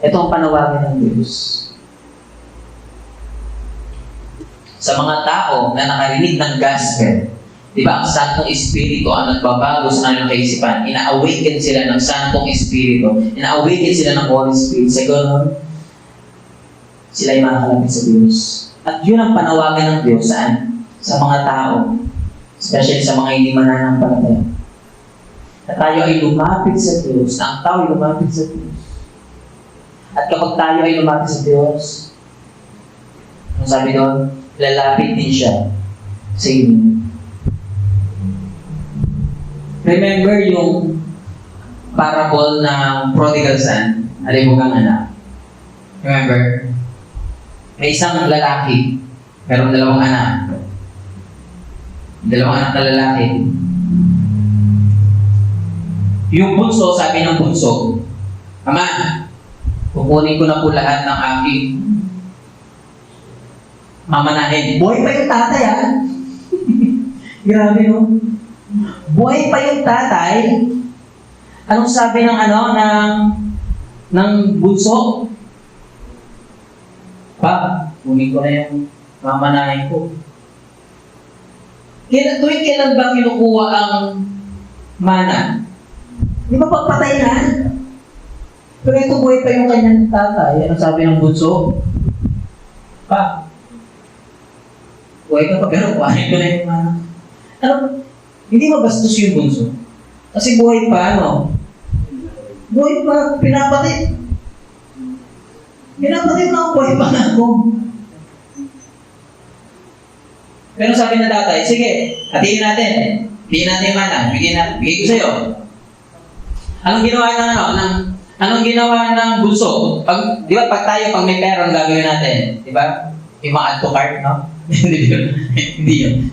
Ito ang panawagan ng Diyos. Sa mga tao na nakarinig ng gospel, di ba, ang Santong Espiritu ang nagbabago sa kanilang kaisipan, ina-awaken sila ng Santong Espiritu, ina-awaken sila ng Holy Spirit, sa gano'n, sila ay makakalapit sa Diyos. At yun ang panawagan ng Diyos, saan? Sa mga tao. Especially sa mga hindi mananampalataya. Na tayo ay lumapit sa Diyos, na ang tao ay lumapit sa Diyos. At kapag tayo ay lumapit sa Diyos, ang sabi doon, lalapit din siya sa inyo. Remember yung parable ng prodigal son, alimugang anak. Remember? May isang lalaki, merong dalawang anak. Dalawang anak na lalaki. Yung bunso, sabi ng bunso, Ama, kukunin ko na po lahat ng aking mamanahin. Buhay pa yung tatay, ha? Grabe, no? Buhay pa yung tatay. Anong sabi ng bunso? Pa, kunin ko na yung mamanahin ko. Tuwing kailan ba kinukuha ang mana? Di ba pagpatay na? Pero ito buhay pa yung kanyang tatay. Ano sabi ng bunso? Pa, buhay ka pa pero kuhain ko na yung mana. Ano? Hindi mabastos yung bunso. Kasi buhay pa, ano? Buhay pa, pinapatay. Pinapatay mo na buhay pa na ako. Pero sabi ng tatay, sige, hatiin natin. Hatiin natin yung mana. Bigay ko sa'yo. Anong ginawa ng bunso? Di ba, pag may pera, ang gagawin natin? Di ba? Yung mga add to cart, no? Hindi yun.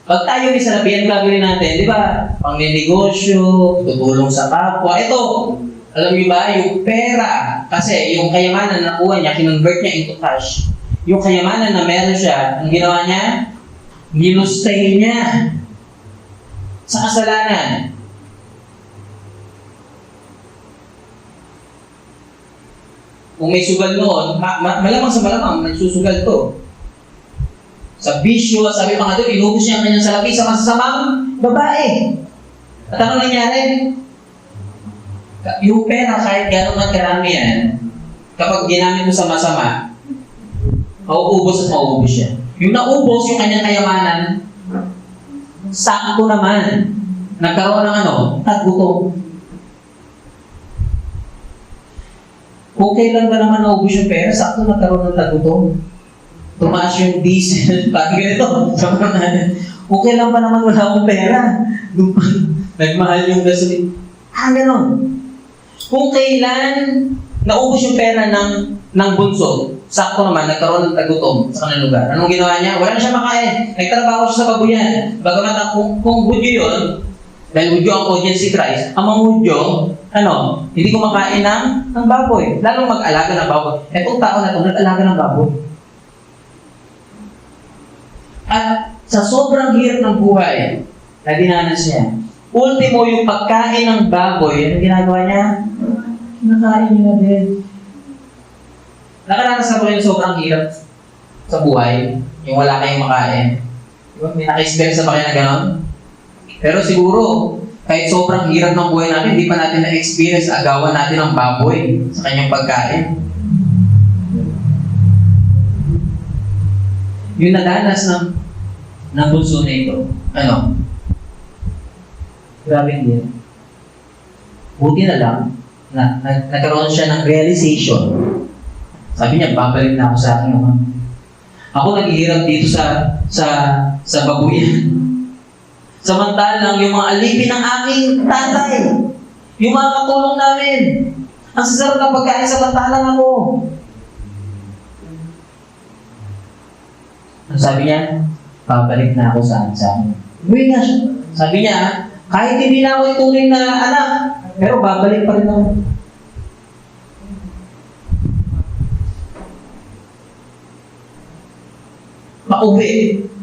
Pag tayo may salapihan, gagawin natin, di ba? Pang-negosyo, tutulong sa kapwa. Ito, alam niyo ba, yung pera, kasi yung kayamanan na nakuha niya, kinonvert niya into cash. Yung kayamanan na meron siya, ang ginawa niya, ginustay niya sa kasalanan. Kung may sugal noon, malamang sa malamang, nagsusugal to. Sa bisyo, sabi mga doon, inubos niya ang kanyang salapi sa masasamang babae. At ano nangyari? Yung pera, kahit gano'n man karami yan, kapag ginamit mo sa masama, mauubos at mauubos siya. Yung naubos, yung kanyang kayamanan, sakto naman. Nagkaroon ng tagutong. Kung kailan ba naman naubos yung pera, sakto nagkaroon ng tagutong. Tumaas yung diesel, pag ganito. Kung kailan ba naman wala akong pera, nagmahal yung gasoline. Ganon. Kung kailan naubos yung pera ng bunso, sakto naman, nagkaroon ng tagutom sa kanilang lugar. Anong ginawa niya? Wala na siya makain. Nagtrabaho siya sa babuyan. Bagamat kung Hudyo yun, dahil Hudyo ang audience si Christ, ang mga Hudyo, hindi kumakain ng baboy. Lalong mag-alaga ng baboy. Etong tao na ito, nag-alaga ng baboy. At sa sobrang hirap ng buhay na dinanas niya, ultimo yung pagkain ng baboy, ano ginagawa niya? Kinakain niya na din. Nakaranas na po kayo sobrang hirap sa buhay, yung wala kayong makain. Diba? May naka-experience na ba kayo na gano'n? Pero siguro, kahit sobrang hirap ng buhay natin, hindi pa natin na-experience agawan natin ng baboy sa kanyang pagkain. Yung nadanas ng bunso na ito, grabe din. Buti na lang, nagkaroon siya ng realization. Sabi niya, babalik na ako sa akin. Ako naghihirap dito sa babuyan. Samantalang yung mga alipin ng aking tatay, yung mga katulong namin, ang sasarap ng pagkain samantalang ako. Ang sabi niya, babalik na ako sa akin. Uwi nga siya. Sabi niya, kahit hindi na ako ituloy na anak, pero babalik pa rin ako.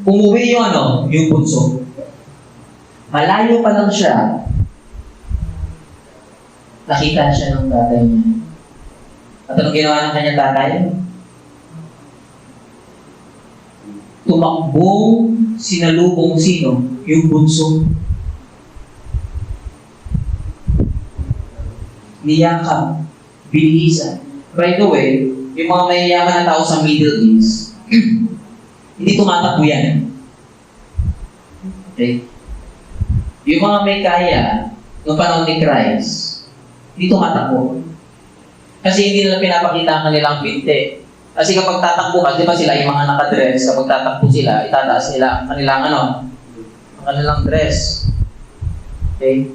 Umuwi yung bunso. Malayo pa lang siya, nakita siya ng tatay niya. At anong ginawa ng kanyang tatay? Tumakbong sinalubong sino? Yung bunso. Niyakap, binihisan. By the way, yung mga mayayaman na tao sa Middle East, hindi tumatakbo yan. Okay? Yung mga may kaya, noong panahon ni Christ, hindi tumatakbo. Kasi hindi nila pinapakita ang kanilang binte. Kasi kapag tatakbo ka, di ba sila yung mga nakadress, kapag tatakbo sila, itataas nila ang kanilang ang kanilang dress. Okay?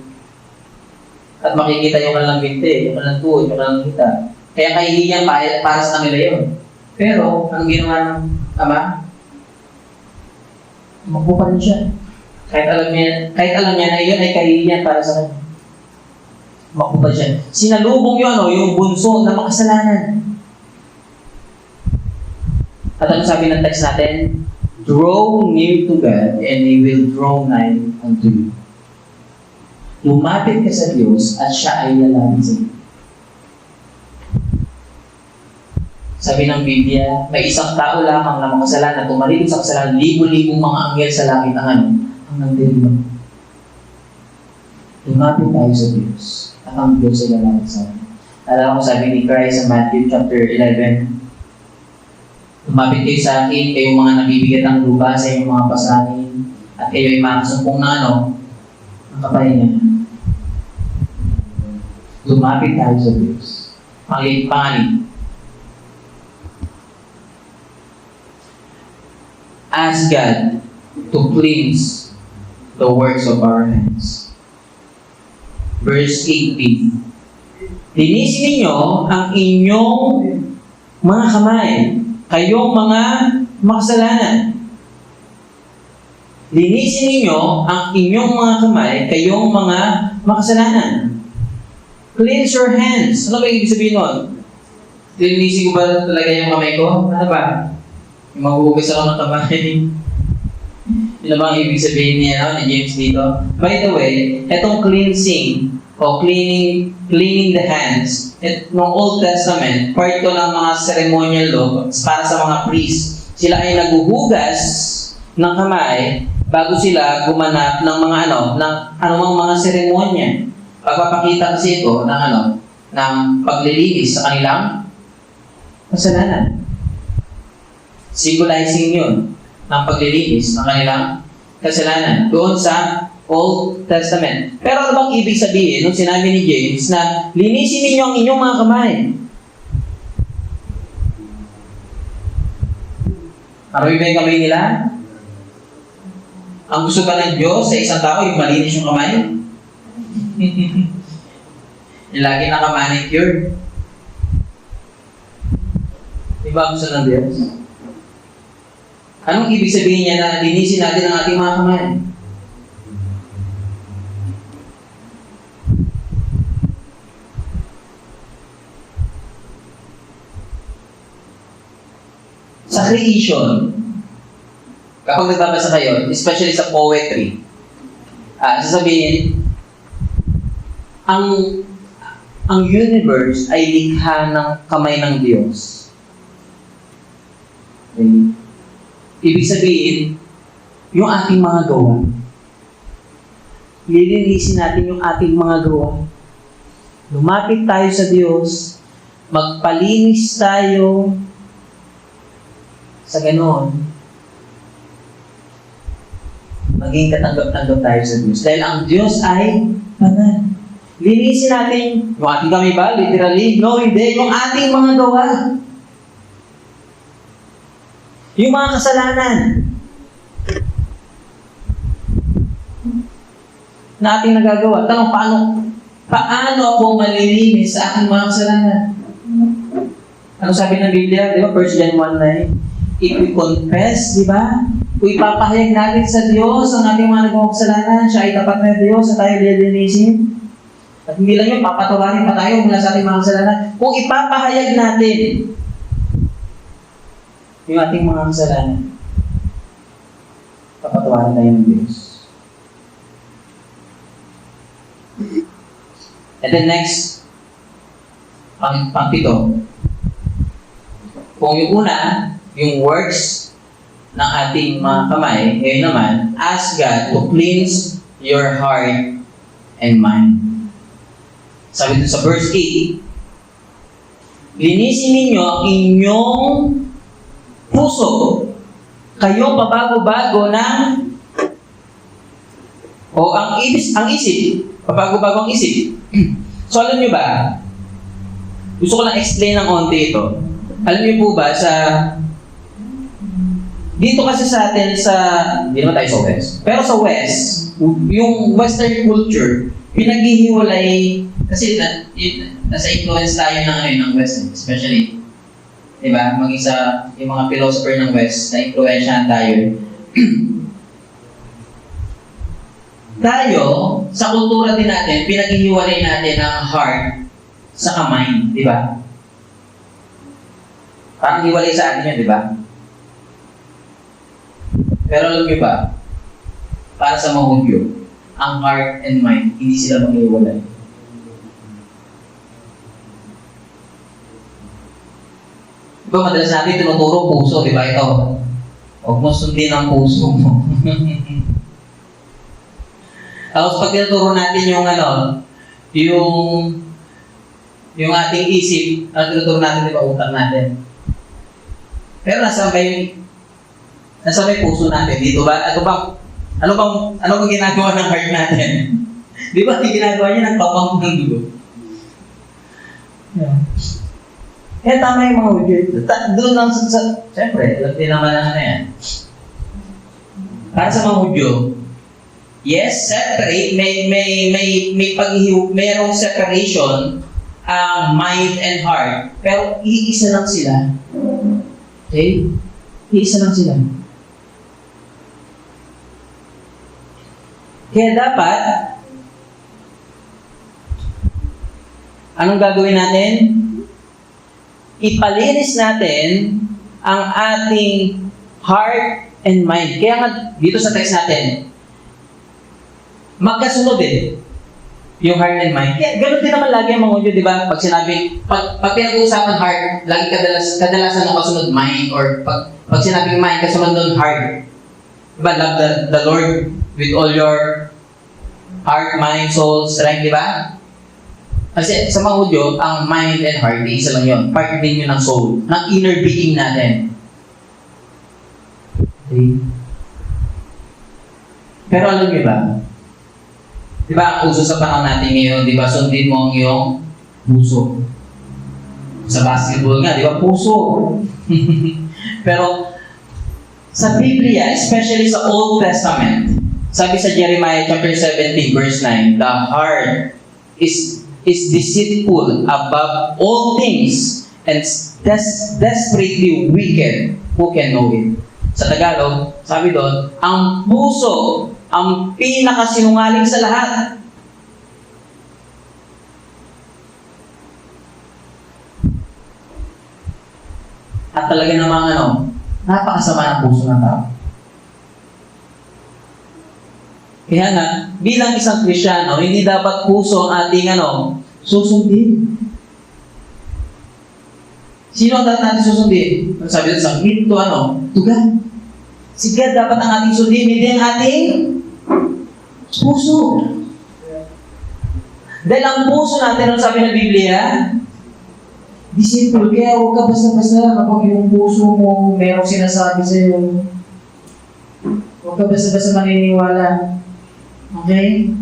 At makikita yung kanilang binte, yung kanilang tuhod, yung kanilang hita. Kaya kahihiyan para sa kanila yun. Pero, anong ginawa ng ama? Tumakbo pa rin siya. Kahit alam niya na yun ay kahihiyan para sa kanya. Tumakbo pa siya. Sinalubong yun, yung bunso na makasalanan. At ano sabi ng text natin? Draw near to God and He will draw nigh unto you. Lumapit ka sa Diyos at siya ay lalapit sa iyo. Sabi ng Biblia, may isang tao lamang na makasalanan, tumalikod sa kasalanan, libo-libong mga anghel sa langit ang nagdiriwang. Lumapit tayo sa Diyos at ang Diyos ay lalapit sa atin. Alam ko sabi ni Christ sa Matthew chapter 11, lumapit kayo sa akin, kayong mga nabibigat ang lupa sa inyong mga pasanin, at kayo ay makasumpong na ang kapahinga. Lumapit tayo sa Diyos. Pangalit. Ask God to cleanse the works of our hands. Verse 18. Linisin ninyo ang inyong mga kamay, kayong mga makasalanan. Linisin ninyo ang inyong mga kamay, kayong mga makasalanan. Cleanse your hands. Ano ba ibig sabihin nun? Linisin ko ba talaga yung kamay ko? Ano ba? Yung maghuhugas ako ng kamay. Yun ba ang ibig sabihin niya, ni James dito? By the way, itong cleansing o cleaning the hands, noong Old Testament, part to ng mga ceremonial law para sa mga priest. Sila ay naghuhugas ng kamay bago sila gumanap ng mga ng anumang mga seremonya. Pagpapakita kasi ito ng paglilinis sa kanilang kasalanan. Symbolizing yun ng paglilinis ng kanilang kasalanan doon sa Old Testament. Pero ano bang ibig sabihin nung sinabi ni James na linisin ninyo ang inyong mga kamay? Aroy ba yung kamay nila? Ang gusto ba ng Diyos sa isang tao yung malinis yung kamay? Yung lagi nakamanicure. Di ba gusto ng Diyos? Anong ibig sabihin niya na linisin natin ang ating mga kamay? Sa creation, kapag nagbabasa kayo, especially sa poetry, sasabihin, ang universe ay likha ng kamay ng Diyos. Okay. Ibig sabihin, yung ating mga gawa, lilinisin natin yung ating mga gawa. Lumapit tayo sa Diyos, magpalinis tayo sa ganoon. Maging katanggap-tanggap tayo sa Diyos. Dahil ang Diyos ay banal. Linisin natin yung ating kamay ba? Literally? No, hindi. Yung ating mga gawa. Yung mga kasalanan na ating nagagawa. Tanong, paano ako malilinis sa aking mga kasalanan? Ano sabi ng Biblia? Di ba? 1 John 1:9. If we confess, di ba? Kung ipapahayag natin sa Diyos ang ating mga nagawang kasalanan, siya ay tapat na Diyos sa tayo lilinisin. At hindi lang yun, papatawarin pa tayo mula sa ating mga kasalanan. Kung ipapahayag natin yung ating mga kasalanan, papatawarin tayo ng Diyos. And then next, pang-pito. Kung yung una, yung works ng ating mga kamay, ngayon naman, ask God to cleanse your heart and mind. Sabi dito sa verse 8, linisin ninyo ang inyong puso. Kayo pabago-bago ng ang isip. Pabago-bago ang isip. So alam nyo ba, gusto ko lang explain ng onti ito. Alam niyo po ba, dito kasi sa atin hindi naman tayo sa West. Pero sa West, yung Western culture, pinaghihiwalay, kasi nasa influence tayo ng West, especially, di ba? Maging sa yung mga philosopher ng West, na-influensyahan tayo. Tayo, sa kultura din natin, pinaghihiwalay natin ang heart sa kamay, di ba? Parang hiwalay sa atin yun, di ba? Pero alam niyo ba, para sa mga Hudyo, ang heart and mind, hindi sila maghiwalay. Diba, madalas natin tinuturo puso, di ba ito? Huwag mo sundin ang puso mo. Tapos pag tinuturo natin yung ating isip, ang tinuturo natin, di ba, utak natin. Pero nasa may puso natin dito ba? Ano bang ginagawa ng heart natin? Di ba, ginagawa niya nagpapamp ng dugo? Yeah. Kaya tama yung mga Hudyo. Doon lang siyempre, alam din naman ang yan. Para sa mga Hudyo, yes, separate, mayroong separation ang mind and heart, pero iisa lang sila. Okay? Iisa lang sila. Kaya dapat, anong gagawin natin? Ipalinis natin ang ating heart and mind. Kaya nga, dito sa text natin, magkasunod yung heart and mind. Kaya ganoon din naman lagi ang mga Hudyo, di ba? Pag pinag-uusapan heart, lagi kadalasan nakasunod mind, or pag sinabing mind, kasunod doon heart. Diba? Love the Lord with all your heart, mind, soul, strength, di ba? Kasi sa mga Hudyo, ang mind and heart, isa lang yun. Part din yun ng soul, ng inner being natin. Okay. Pero alam niyo ba? Di ba, ang uso sa panahon natin ngayon, di ba, sundin mo ang iyong puso. Sa basketball nga, di ba, puso. Pero, sa Biblia, especially sa Old Testament, sabi sa Jeremiah chapter 17, verse 9, the heart is deceitful above all things and desperately wicked, who can know it? Sa Tagalog, sabi doon, ang puso, ang pinakasinungaling sa lahat. At talaga namang napakasama ng puso ng tao. Kaya nga, bilang isang Kristiyano, hindi dapat puso ang ating susundin. Sino ang dapat natin susundin? Sabi doon, sa to to God. Si God dapat ang ating sundin, hindi ang ating puso. Dahil ang puso natin, sabi ng Biblia, disciple, kaya huwag ka basta-basta kapag yung puso mo merong sinasabi sa'yo. Huwag ka basta-basta maniniwala. Okay?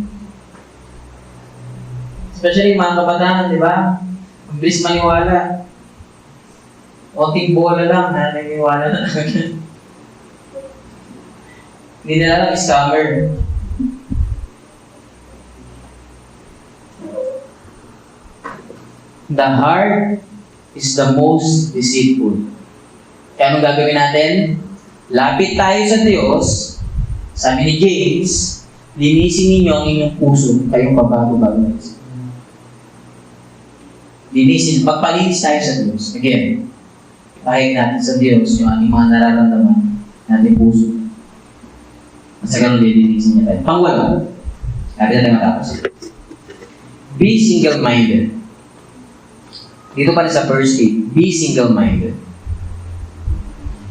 Especially mga kabataan, di ba? Mabilis maniwala. Onting bola lang, naniniwala na. Hindi nila alam, scammer. The heart is the most deceitful. Kaya anong gagawin natin? Lapit tayo sa Diyos. Sabi ni James, linisin ninyo ang inyong puso, kayong pabago-bago. Linisin, pagpalinis tayo sa Diyos. Again, pahig natin sa Diyos yung ating mga nararamdaman natin puso. At sa ganun, lilinisin niya tayo. Pangwalo, sabi natin matapos. Be single-minded. Dito pa rin sa verse 8, be single-minded.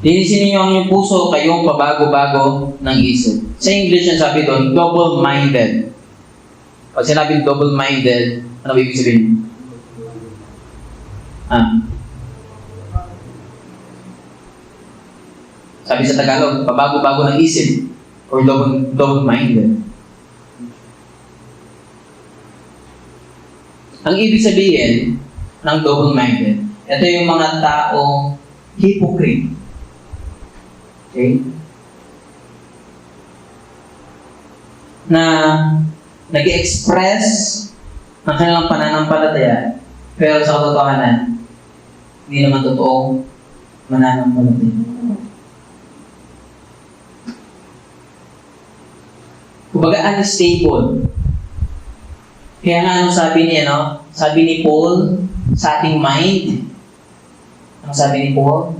Linisin ninyo ang inyong puso, kayong pabago-bago ng isip. Sa English yan sabi doon, double-minded. Pag sinabing double-minded, ano ibig sabihin? Sabi sa Tagalog, pabago-bago ng isip or double-minded. Ang ibig sabihin ng double-minded, ito yung mga taong hypocrite. Okay? Na nag-express ng kanilang pananampalataya, pero sa katotohanan, hindi naman totoong mananampalataya. Kumbaga, unstable. Kaya nga, sabi niya, sabi ni Paul, sa ating mind, ang sabi ni Paul,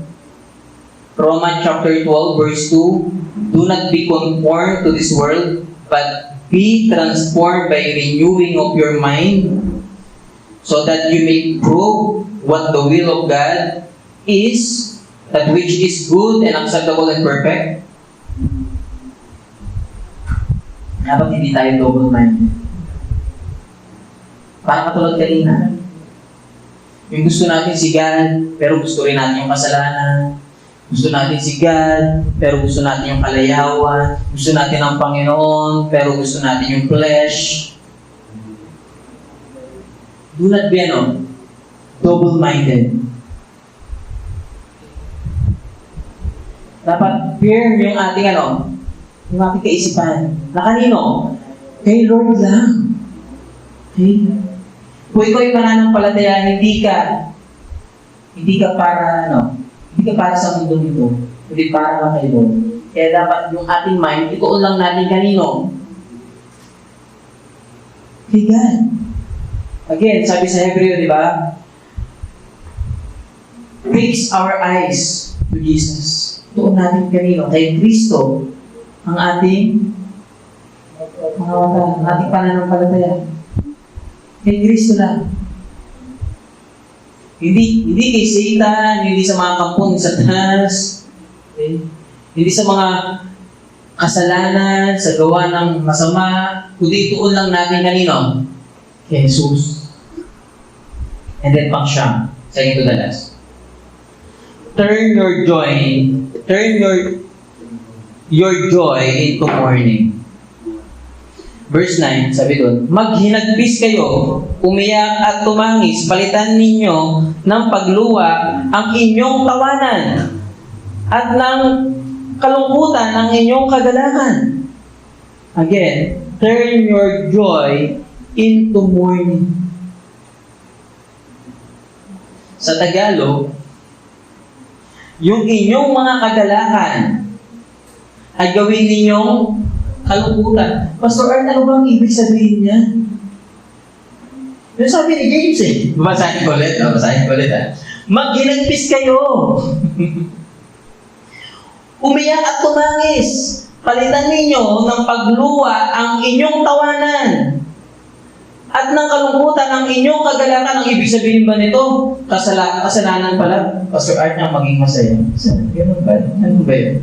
Romans chapter 12, verse 2, do not be conformed to this world, but be transformed by renewing of your mind, so that you may prove what the will of God is, that which is good and acceptable and perfect. Dapat hindi tayo double-minded. Parang katulad kanina. Yung gusto natin si God, pero gusto rin natin yung kasalanan. Gusto natin si God, pero gusto natin yung kalayawan. Gusto natin ang Panginoon, pero gusto natin yung flesh. Do not be, double-minded. Dapat firm yung ating, yung ating kaisipan. Na kanino? Kay Lord lang. Okay? Kung ikaw yung mananampalataya, hindi ka para, hindi ka para sa mundo nito. Hindi para lang kay Lord. Kaya dapat yung ating mind, ituon lang natin kanino? Kay God. Again, sabi sa Hebreo, di ba? Fix our eyes to Jesus. Ituon natin kanino? Kay Kristo. Ang ating mga mata, ang ating pananampalataya. Kay Kristo lang. Hindi kay Satan, hindi sa mga kampo ni Satanas, okay? Hindi sa mga kasalanan, sa gawa ng masama, kundi ituon lang natin kanino? Kay Jesus. And then pang siya, second to the last. Turn your joy into mourning. Verse 9, sabi doon, maghinagpis kayo, umiyak at tumangis, palitan ninyo ng pagluwa ang inyong tawanan at ng kalungkutan ang inyong kagalakan. Again, turn your joy into mourning. Sa Tagalog, yung inyong mga kagalakan ay gawin ninyong kalungkutan. Pastor Art, ano bang ibig sabihin niya? Yung sabi ni James Basahin ko ulit. Maghinagpis kayo. Umiyak at tumangis. Palitan ninyo ng pagluwa ang inyong tawanan. At ng kalungkutan ang inyong kagalakan. Ang ibig sabihin ba nito? Kasalanan pala. Pastor Art na maging masaya. Ganun ba? Ano ba yun?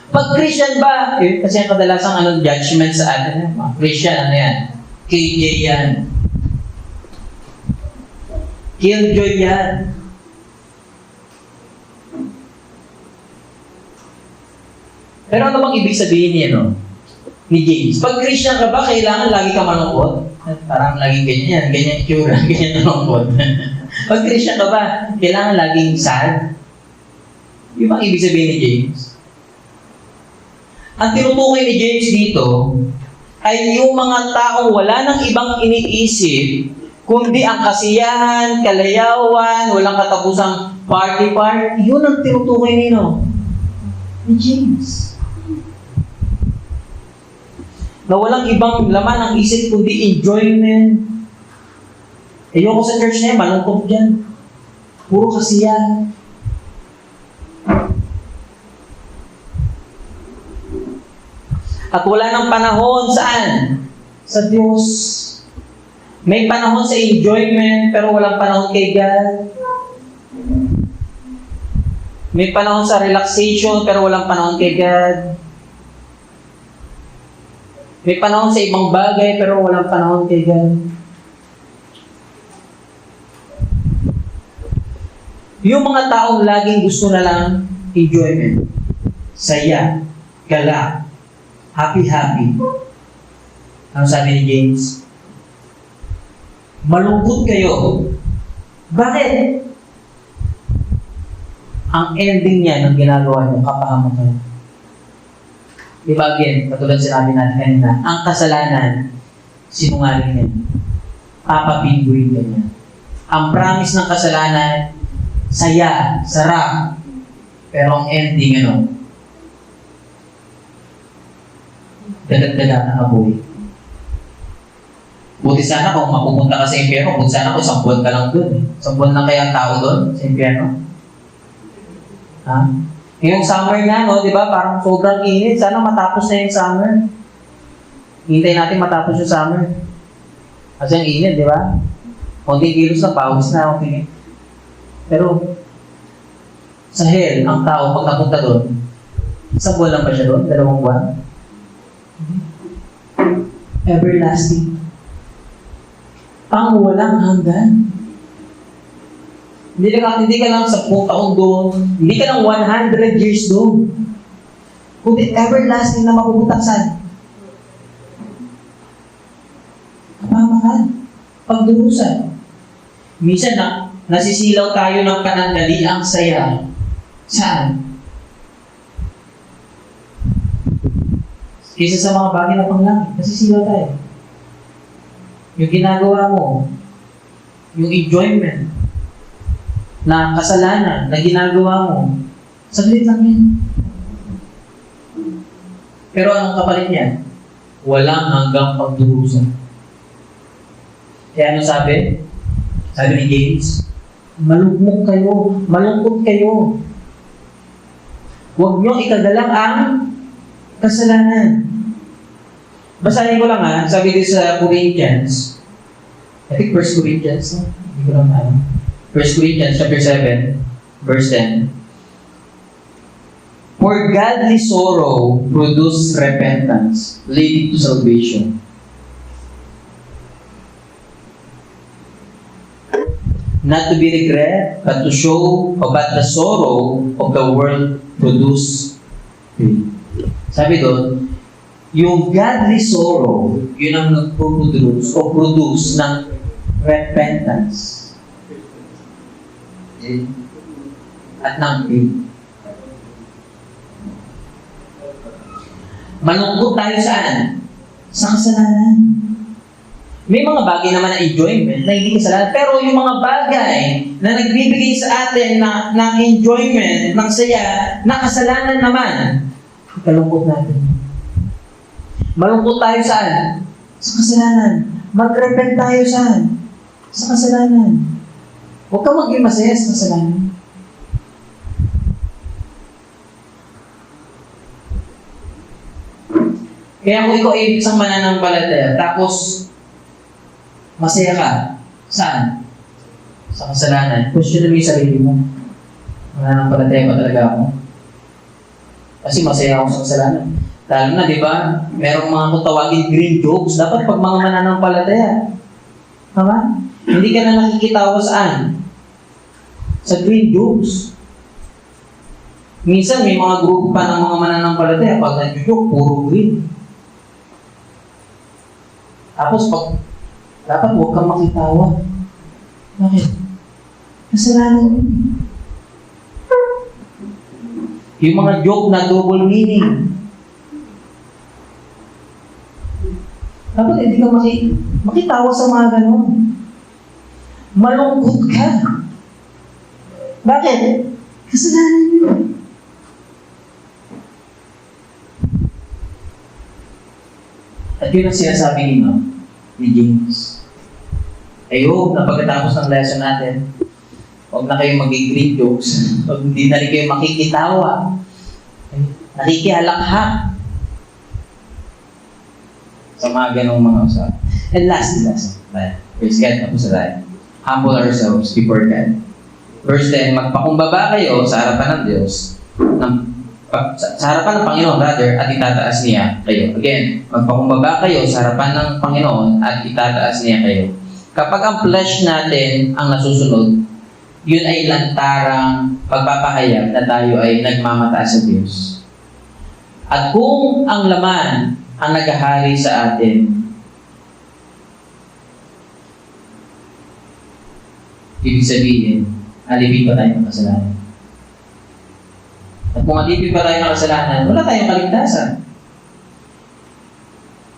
Pag Christian ba, kasi ang kadalasang judgment sa atin, mga Christian, yan? KJ yan. Killjoy yan. Pero ano bang ibig sabihin niya, ni James? Pag Christian ka ba, kailangan lagi ka malungkot? Parang laging ganyan itsura, ganyan malungkot. Pag Christian ka ba, kailangan laging sad? Yung bang ibig sabihin ni James? Ang tinutukoy ni James dito ay yung mga taong wala nang ibang iniisip kundi ang kasiyahan, kalayawan, walang katapusang party. Yun ang tinutukoy ni James. Na walang ibang laman ang isip kundi enjoyment. Ayoko sa church na yan, malungkot dyan. Puro kasiyahan. At wala nang panahon saan? Sa Diyos. May panahon sa enjoyment, pero walang panahon kay God. May panahon sa relaxation, pero walang panahon kay God. May panahon sa ibang bagay, pero walang panahon kay God. Yung mga taong laging gusto na lang enjoyment, saya, gala, happy. Ano sabi ni James? Malungkot kayo. Bakit? Ang ending niya ng ginagawa niyo, kapahamakan. Diba again, katulad sinabi natin kanina, ang kasalanan, sinungaling yan. Papapinguin ka niya. Ang promise ng kasalanan, saya, sarap. Pero ang ending, dagat-dagat na apoy. Buti sana kung mapupunta ka sa impyerno, buti sana kung 1 buwan ka lang doon. 1 buwan lang kaya ang tao doon sa impyerno. Yung summer nga, di ba? Parang sobrang init. Sana matapos na yung summer. Hintay natin matapos yung summer. Kasi ang init, di ba? Konting kilos na, pawis na. Okay. Pero, sa hell, ang tao, pag napunta doon, 1 buwan lang ba siya doon? 2 buwan? Everlasting. Pang walang hanggan. Hindi ka lang 10 taon doon. Hindi ka lang 100 years doon. Kundi everlasting na mapupunta saan? Kapamakan. Pagdurusan. Minsan nasisilaw tayo ng panandaliang saya. Saan? Kaysa sa mga bagay na panglangit, nasisilaw tayo. Yung ginagawa mo, yung enjoyment, na kasalanan, na ginagawa mo, saglit lang yan. Pero anong kapalit niyan? Walang hanggang pagdurusan. Kaya ano sabi? Sabi ni James, malugmok kayo, malungkot kayo. Huwag niyo ikagalang ang kasalanan. Basahin ko lang sabi dito sa Corinthians, I think 1 Corinthians, hindi ko lang 1 Corinthians chapter 7, verse 10. For godly sorrow produces repentance, leading to salvation. Not to be regret, but to show about the sorrow of the world produce faith. Sabi doon, yung godly sorrow, yun ang nagpo-produce o produce ng repentance. At ng faith. Malungkot tayo saan? Sa kasalanan. May mga bagay naman na enjoyment na hindi kasalanan. Pero yung mga bagay na nagbibigay sa atin ng enjoyment, ng saya, na kasalanan naman, ikalungkot natin. Malungkot tayo saan? Sa kasalanan. Mag-repent tayo saan? Sa kasalanan. Huwag kang maging masaya sa kasalanan. Kaya kung ikaw ay isang mananampalataya, tapos masaya ka, saan? Sa kasalanan. Question mo yung sarili mo. Mananampalataya ba talaga ako? Kasi masaya ako sa kasalanan. Lalo na, di ba? Merong mga kung tawagin green jokes. Dapat pag mga mananampalataya. Tama? Hindi ka na nakikitawa saan? Sa green jokes. Minsan may mga grupo pa ng mga mananampalataya. Pag nag-joke, puro green. Tapos pag dapat huwag kang makitawa. Bakit? Kasalanan yun. Yung mga joke na double meaning. Dapat hindi ka makitawa sa mga ganun. Malungkot ka. Bakit? Kasalanan yun. At yun ang sinasabi ni James. I hope na pagkatapos ng lesson natin, huwag na kayong mag-green jokes. Huwag hindi na rin kayo makikitawa. Nakikialakhak. Sa mga ganong mga usap. And last. Praise God, tapos na tayo. Humble ourselves before God. Verse 10, magpakumbaba kayo sa harapan ng Diyos, sa harapan ng Panginoon, rather, at itataas niya kayo. Again, magpakumbaba kayo sa harapan ng Panginoon at itataas niya kayo. Kapag ang flesh natin ang nasusunod, yun ay lantarang pagpapahayag na tayo ay nagmamataas sa Diyos. At kung ang laman ang naghahari sa atin, ibig sabihin, alipin pa tayo ng kasalanan. At kung alipin pa tayo ng kasalanan, wala tayong kaligtasan.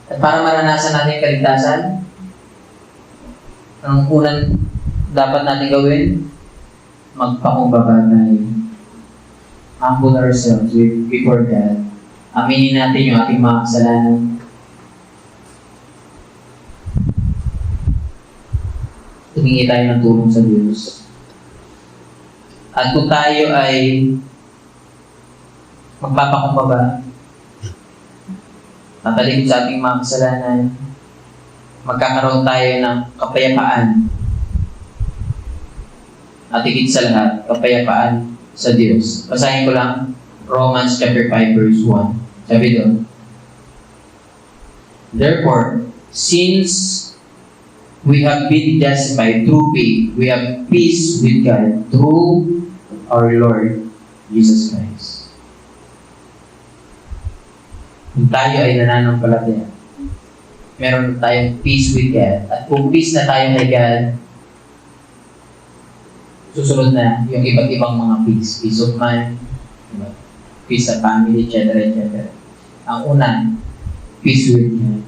At para maranasan natin yung kaligtasan, ang unang dapat natin gawin, magpakumbaba tayo. Humble ourselves before God. Aminin natin yung ating mga kasalanan. Tumingi tayo ng tulong sa Diyos. At kung tayo ay magpapakumbaba, matalikod sa ating mga kasalanan, magkakaroon tayo ng kapayapaan. At higit sa lahat, kapayapaan sa Diyos. Basahin ko lang Romans chapter 5 verse 1. Sabi doon, therefore, since we have been justified through faith, we have peace with God through our Lord Jesus Christ. Kung tayo ay nananampalataya, meron tayong peace with God. At kung peace na tayo kay God, susunod na yung iba't ibang mga peace. Peace of mind, peace sa family, etc. etc. Ang una, peace with God.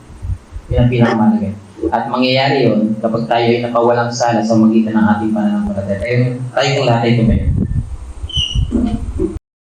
Yan ang pinakamahalaga. At mangyayari yun kapag tayo ay napawalang sala sa magitan ng ating pananampalataya. Tayo kung lahat ay tumayo.